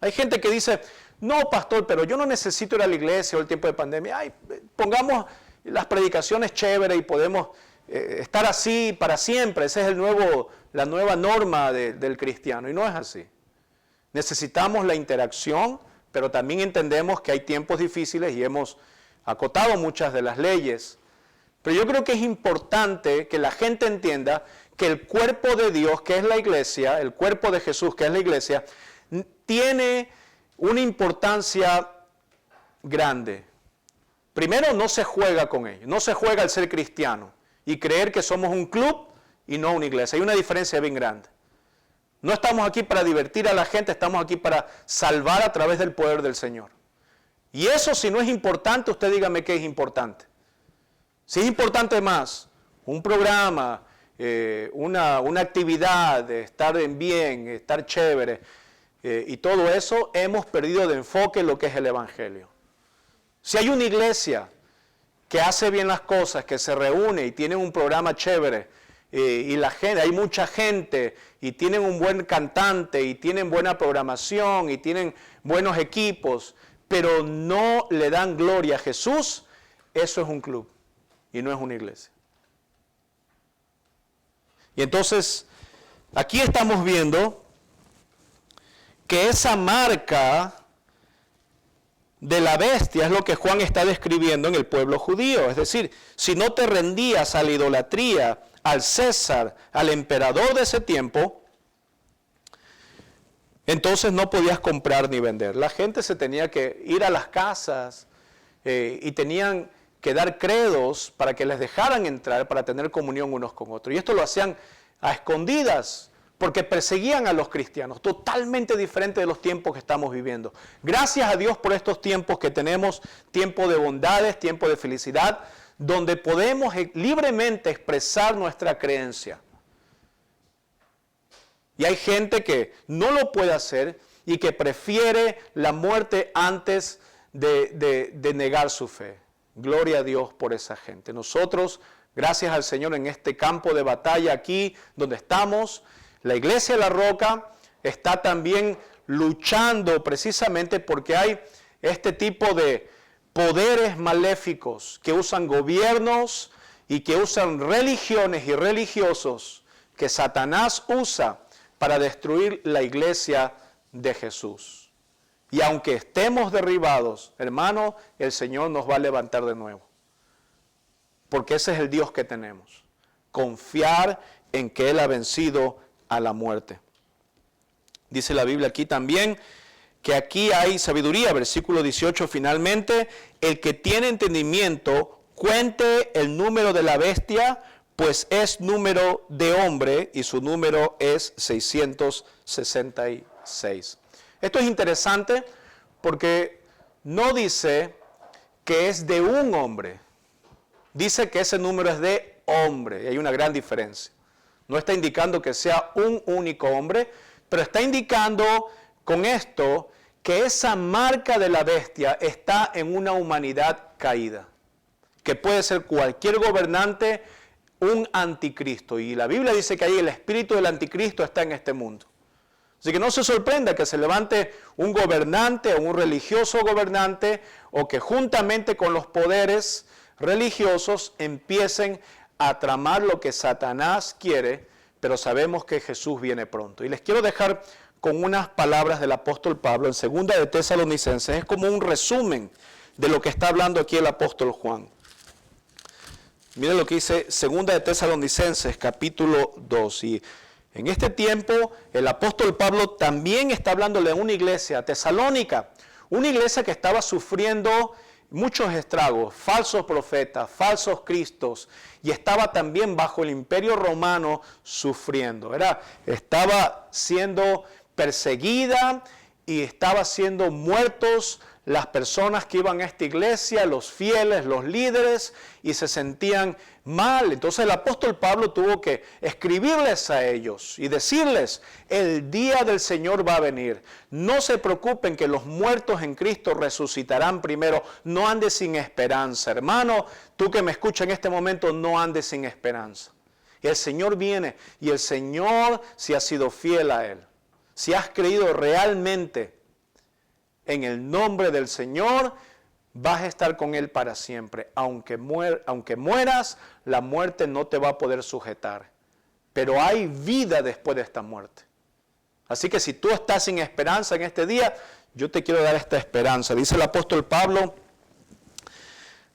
Hay gente que dice, no, pastor, pero yo no necesito ir a la iglesia o el tiempo de pandemia. Pongamos las predicaciones chéveres y podemos estar así para siempre. Esa es la nueva norma del cristiano. Y no es así. Necesitamos la interacción, pero también entendemos que hay tiempos difíciles y hemos acotado muchas de las leyes. Pero yo creo que es importante que la gente entienda que el cuerpo de Dios, que es la iglesia, el cuerpo de Jesús, que es la iglesia, tiene una importancia grande. Primero, no se juega con ellos, no se juega al ser cristiano y creer que somos un club y no una iglesia. Hay una diferencia bien grande. No estamos aquí para divertir a la gente, estamos aquí para salvar a través del poder del Señor. Y eso, si no es importante, usted dígame qué es importante. Si es importante más un programa, una actividad, estar en bien, estar chévere, y todo eso, hemos perdido de enfoque lo que es el Evangelio. Si hay una iglesia que hace bien las cosas, que se reúne y tiene un programa chévere, y la gente, hay mucha gente, y tienen un buen cantante, y tienen buena programación, y tienen buenos equipos, pero no le dan gloria a Jesús, eso es un club y no es una iglesia. Y entonces, aquí estamos viendo que esa marca de la bestia es lo que Juan está describiendo en el pueblo judío. Es decir, si no te rendías a la idolatría, al César, al emperador de ese tiempo, entonces no podías comprar ni vender. La gente se tenía que ir a las casas y tenían que dar credos para que les dejaran entrar, para tener comunión unos con otros. Y esto lo hacían a escondidas, porque perseguían a los cristianos, totalmente diferente de los tiempos que estamos viviendo. Gracias a Dios por estos tiempos que tenemos, tiempo de bondades, tiempo de felicidad, donde podemos libremente expresar nuestra creencia. Y hay gente que no lo puede hacer y que prefiere la muerte antes de negar su fe. Gloria a Dios por esa gente. Nosotros, gracias al Señor, en este campo de batalla aquí donde estamos, la Iglesia de la Roca está también luchando precisamente porque hay este tipo de poderes maléficos que usan gobiernos y que usan religiones y religiosos que Satanás usa para destruir la iglesia de Jesús. Y aunque estemos derribados, hermano, el Señor nos va a levantar de nuevo. Porque ese es el Dios que tenemos. Confiar en que Él ha vencido a la muerte. Dice la Biblia aquí también que aquí hay sabiduría, versículo 18 finalmente, el que tiene entendimiento cuente el número de la bestia, pues es número de hombre y su número es 666. Esto es interesante porque no dice que es de un hombre, dice que ese número es de hombre, y hay una gran diferencia. No está indicando que sea un único hombre, pero está indicando con esto que esa marca de la bestia está en una humanidad caída, que puede ser cualquier gobernante, un anticristo. Y la Biblia dice que ahí el espíritu del anticristo está en este mundo. Así que no se sorprenda que se levante un gobernante o un religioso gobernante o que juntamente con los poderes religiosos empiecen a tramar lo que Satanás quiere, pero sabemos que Jesús viene pronto. Y les quiero dejar con unas palabras del apóstol Pablo en 2 de Tesalonicenses. Es como un resumen de lo que está hablando aquí el apóstol Juan. Miren lo que dice 2 de Tesalonicenses, capítulo 2. Y en este tiempo el apóstol Pablo también está hablándole a una iglesia tesalónica, una iglesia que estaba sufriendo muchos estragos, falsos profetas, falsos cristos, y estaba también bajo el imperio romano sufriendo. Estaba siendo perseguida y estaba siendo muertos las personas que iban a esta iglesia, los fieles, los líderes, y se sentían mal. Entonces el apóstol Pablo tuvo que escribirles a ellos y decirles, el día del Señor va a venir. No se preocupen que los muertos en Cristo resucitarán primero. No andes sin esperanza. Hermano, tú que me escuchas en este momento, no andes sin esperanza. El Señor viene y el Señor, si has sido fiel a Él, si has creído realmente en el nombre del Señor, vas a estar con Él para siempre. Aunque mueras, la muerte no te va a poder sujetar. Pero hay vida después de esta muerte. Así que si tú estás sin esperanza en este día, yo te quiero dar esta esperanza. Dice el apóstol Pablo,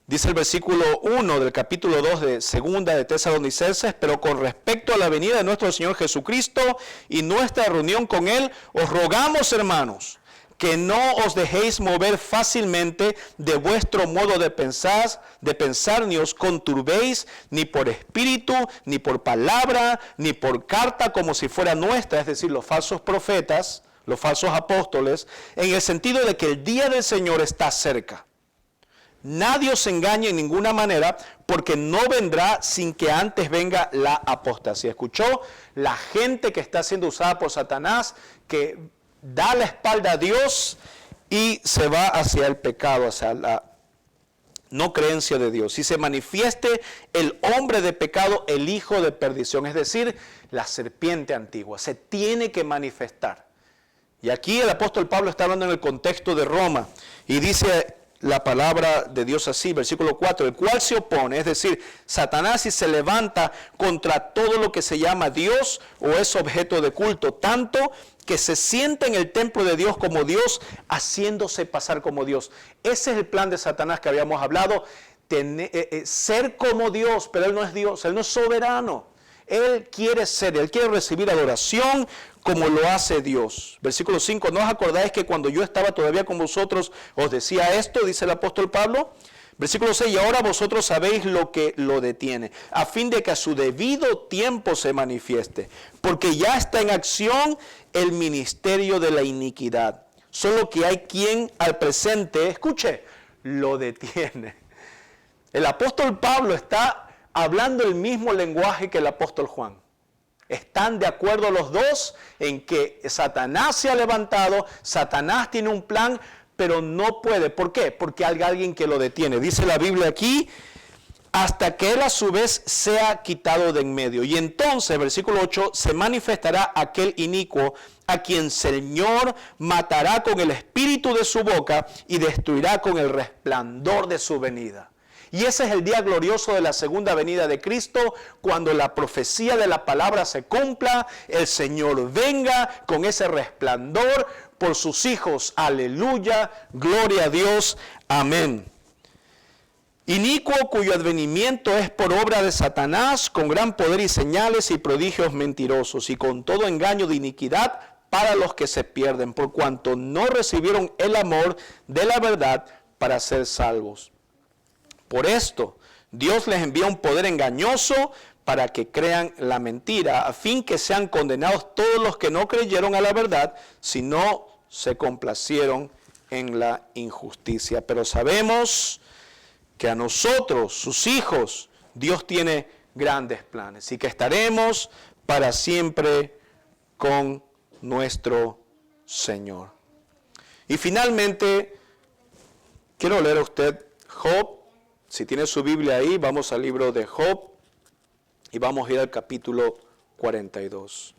dice el versículo 1 del capítulo 2 de 2 de Tesalonicenses, pero con respecto a la venida de nuestro Señor Jesucristo y nuestra reunión con Él, os rogamos, hermanos, que no os dejéis mover fácilmente de vuestro modo de pensar, ni os conturbéis, ni por espíritu, ni por palabra, ni por carta como si fuera nuestra, es decir, los falsos profetas, los falsos apóstoles, en el sentido de que el día del Señor está cerca. Nadie os engañe en ninguna manera, porque no vendrá sin que antes venga la apostasía. ¿Escuchó? La gente que está siendo usada por Satanás, que da la espalda a Dios y se va hacia el pecado, hacia la no creencia de Dios. Si se manifieste el hombre de pecado, el hijo de perdición, es decir, la serpiente antigua, se tiene que manifestar. Y aquí el apóstol Pablo está hablando en el contexto de Roma y dice la palabra de Dios así, versículo 4, el cual se opone, es decir, Satanás, y se levanta contra todo lo que se llama Dios o es objeto de culto, tanto que se sienta en el templo de Dios como Dios, haciéndose pasar como Dios. Ese es el plan de Satanás que habíamos hablado, ser como Dios, pero Él no es Dios, Él no es soberano. Él quiere recibir adoración como lo hace Dios. Versículo 5, ¿no os acordáis que cuando yo estaba todavía con vosotros os decía esto? Dice el apóstol Pablo. Versículo 6, y ahora vosotros sabéis lo que lo detiene, a fin de que a su debido tiempo se manifieste, porque ya está en acción el ministerio de la iniquidad. Solo que hay quien al presente, escuche, lo detiene. El apóstol Pablo está hablando el mismo lenguaje que el apóstol Juan. Están de acuerdo los dos en que Satanás se ha levantado, Satanás tiene un plan, pero no puede. ¿Por qué? Porque hay alguien que lo detiene. Dice la Biblia aquí, hasta que él a su vez sea quitado de en medio. Y entonces, versículo 8, se manifestará aquel inicuo a quien el Señor matará con el espíritu de su boca y destruirá con el resplandor de su venida. Y ese es el día glorioso de la segunda venida de Cristo, cuando la profecía de la palabra se cumpla, el Señor venga con ese resplandor por sus hijos. Aleluya, gloria a Dios, amén. Inicuo cuyo advenimiento es por obra de Satanás, con gran poder y señales y prodigios mentirosos, y con todo engaño de iniquidad para los que se pierden, por cuanto no recibieron el amor de la verdad para ser salvos. Por esto, Dios les envía un poder engañoso para que crean la mentira, a fin que sean condenados todos los que no creyeron a la verdad, sino se complacieron en la injusticia. Pero sabemos que a nosotros, sus hijos, Dios tiene grandes planes y que estaremos para siempre con nuestro Señor. Y finalmente, quiero leer a usted Job. Si tiene su Biblia ahí, vamos al libro de Job y vamos a ir al capítulo 42.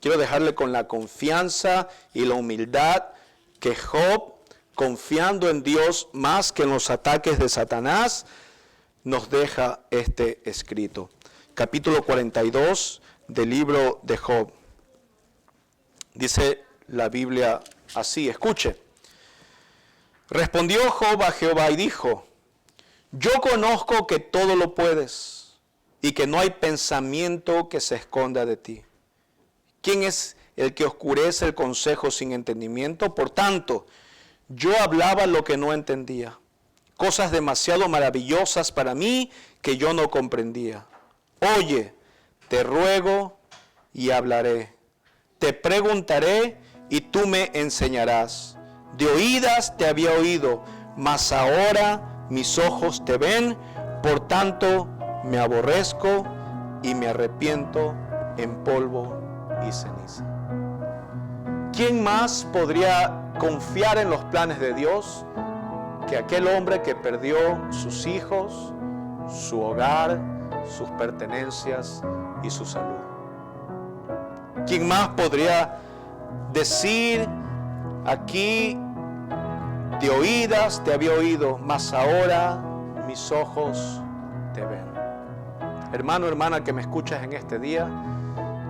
Quiero dejarle con la confianza y la humildad que Job, confiando en Dios más que en los ataques de Satanás, nos deja este escrito. Capítulo 42 del libro de Job. Dice la Biblia así, escuche. Respondió Job a Jehová y dijo, yo conozco que todo lo puedes y que no hay pensamiento que se esconda de ti. ¿Quién es el que oscurece el consejo sin entendimiento? Por tanto, yo hablaba lo que no entendía, cosas demasiado maravillosas para mí que yo no comprendía. Oye, te ruego y hablaré, te preguntaré y tú me enseñarás. De oídas te había oído, mas ahora mis ojos te ven, por tanto me aborrezco y me arrepiento en polvo y ceniza. ¿Quién más podría confiar en los planes de Dios que aquel hombre que perdió sus hijos, su hogar, sus pertenencias y su salud? ¿Quién más podría decir aquí, de oídas te había oído, mas ahora mis ojos te ven? Hermano, hermana que me escuchas en este día,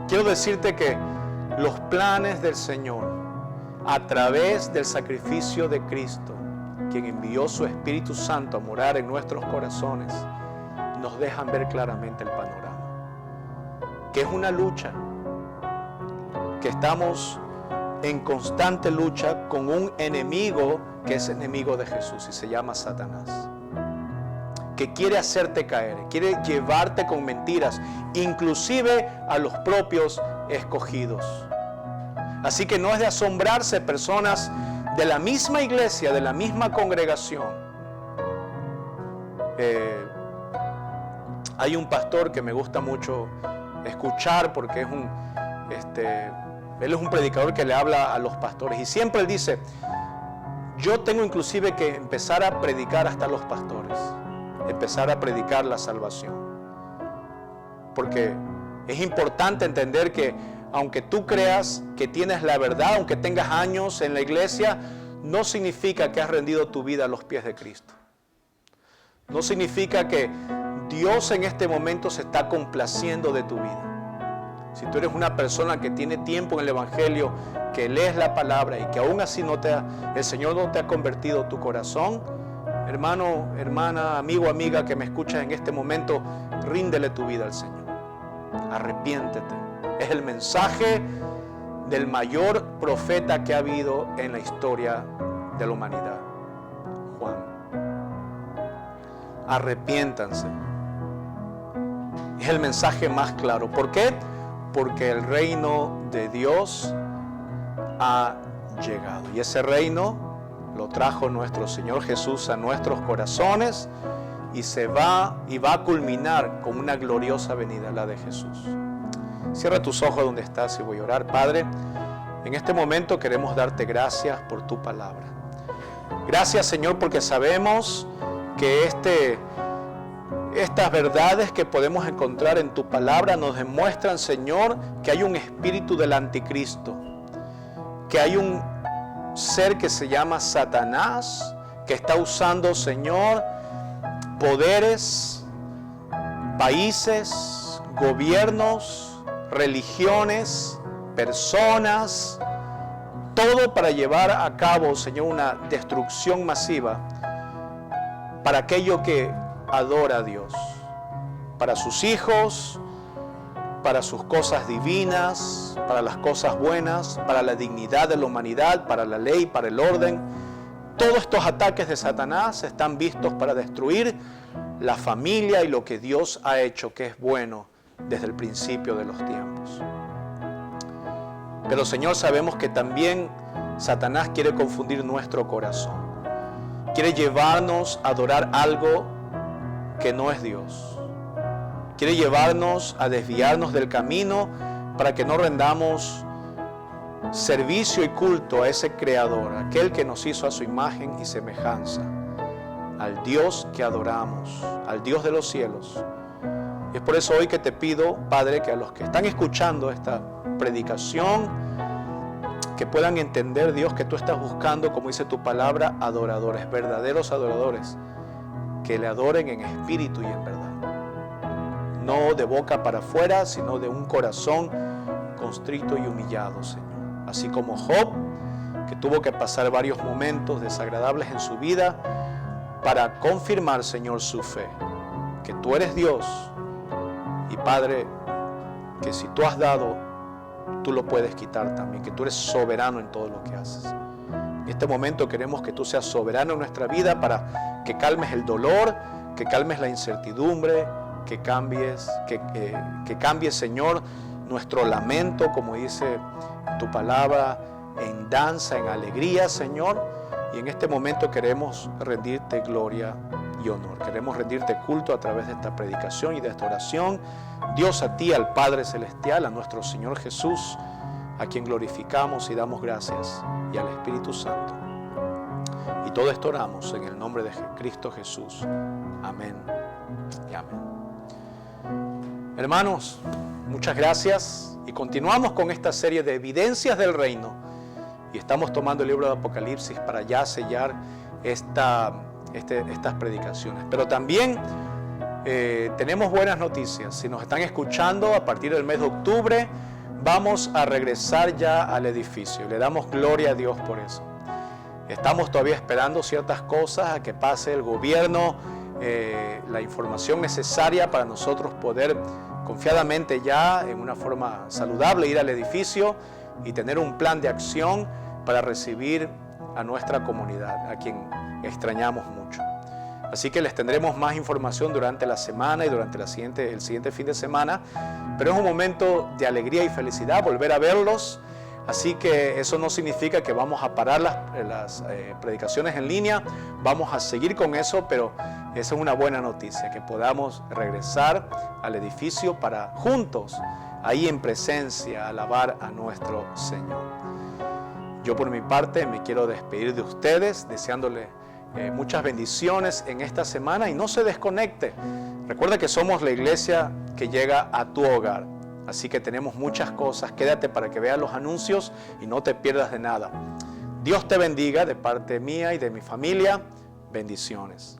quiero decirte que los planes del Señor, a través del sacrificio de Cristo, quien envió su Espíritu Santo a morar en nuestros corazones, nos dejan ver claramente el panorama. Que es una lucha, que estamos en constante lucha con un enemigo que es enemigo de Jesús y se llama Satanás, que quiere hacerte caer, quiere llevarte con mentiras, inclusive a los propios escogidos. Así que no es de asombrarse personas de la misma iglesia, de la misma congregación. Hay un pastor que me gusta mucho escuchar porque él es un predicador que le habla a los pastores y siempre él dice: yo tengo inclusive que empezar a predicar hasta a los pastores, empezar a predicar la salvación, porque es importante entender que aunque tú creas que tienes la verdad, aunque tengas años en la iglesia, no significa que has rendido tu vida a los pies de Cristo. No significa que Dios en este momento se está complaciendo de tu vida. Si tú eres una persona que tiene tiempo en el Evangelio, que lees la palabra y que aún así el Señor no te ha convertido tu corazón, hermano, hermana, amigo, amiga que me escuchas en este momento, ríndele tu vida al Señor. Arrepiéntete. Es el mensaje del mayor profeta que ha habido en la historia de la humanidad, Juan. Arrepiéntanse. Es el mensaje más claro. ¿Por qué? Porque el reino de Dios ha llegado. Y ese reino lo trajo nuestro Señor Jesús a nuestros corazones y va a culminar con una gloriosa venida, la de Jesús. Cierra tus ojos donde estás y voy a orar. Padre, en este momento queremos darte gracias por tu palabra. Gracias, Señor, porque sabemos que estas verdades que podemos encontrar en tu palabra nos demuestran, Señor, que hay un espíritu del anticristo, que hay un ser que se llama Satanás, que está usando, Señor, poderes, países, gobiernos, religiones, personas, todo para llevar a cabo, Señor, una destrucción masiva para aquello que adora a Dios, para sus hijos, para sus cosas divinas, para las cosas buenas, para la dignidad de la humanidad, para la ley, para el orden. Todos estos ataques de Satanás están vistos para destruir la familia y lo que Dios ha hecho, que es bueno desde el principio de los tiempos. Pero, Señor, sabemos que también Satanás quiere confundir nuestro corazón. Quiere llevarnos a adorar algo que no es Dios. Quiere llevarnos a desviarnos del camino para que no rendamos servicio y culto a ese Creador, aquel que nos hizo a su imagen y semejanza, al Dios que adoramos, al Dios de los cielos. Y es por eso hoy que te pido, Padre, que a los que están escuchando esta predicación, que puedan entender, Dios, que tú estás buscando, como dice tu palabra, adoradores, verdaderos adoradores, que le adoren en espíritu y en verdad. No de boca para afuera, sino de un corazón constrito y humillado, Señor. Así como Job, que tuvo que pasar varios momentos desagradables en su vida para confirmar, Señor, su fe, que tú eres Dios. Y Padre, que si tú has dado, tú lo puedes quitar también, que tú eres soberano en todo lo que haces. En este momento queremos que tú seas soberano en nuestra vida para que calmes el dolor, que calmes la incertidumbre, que cambies, Señor, nuestro lamento, como dice tu palabra, en danza, en alegría, Señor. Y en este momento queremos rendirte gloria y honor. Queremos rendirte culto a través de esta predicación y de esta oración. Dios, a ti, al Padre Celestial, a nuestro Señor Jesús, a quien glorificamos y damos gracias, y al Espíritu Santo. Y todo esto oramos en el nombre de Cristo Jesús. Amén y amén. Hermanos, muchas gracias y continuamos con esta serie de evidencias del reino y estamos tomando el libro de Apocalipsis para ya sellar estas predicaciones. Pero también tenemos buenas noticias. Si nos están escuchando, a partir del mes de octubre vamos a regresar ya al edificio. Le damos gloria a Dios por eso. Estamos todavía esperando ciertas cosas, a que pase el gobierno, la información necesaria para nosotros poder confiadamente ya en una forma saludable ir al edificio, y tener un plan de acción para recibir a nuestra comunidad, a quien extrañamos mucho. Así que les tendremos más información durante la semana y durante el siguiente fin de semana, pero es un momento de alegría y felicidad volver a verlos. Así que eso no significa que vamos a parar las predicaciones en línea, vamos a seguir con eso, pero esa es una buena noticia, que podamos regresar al edificio para juntos, ahí en presencia, alabar a nuestro Señor. Yo por mi parte me quiero despedir de ustedes, deseándole muchas bendiciones en esta semana y no se desconecte. Recuerda que somos la iglesia que llega a tu hogar. Así que tenemos muchas cosas. Quédate para que veas los anuncios y no te pierdas de nada. Dios te bendiga de parte mía y de mi familia. Bendiciones.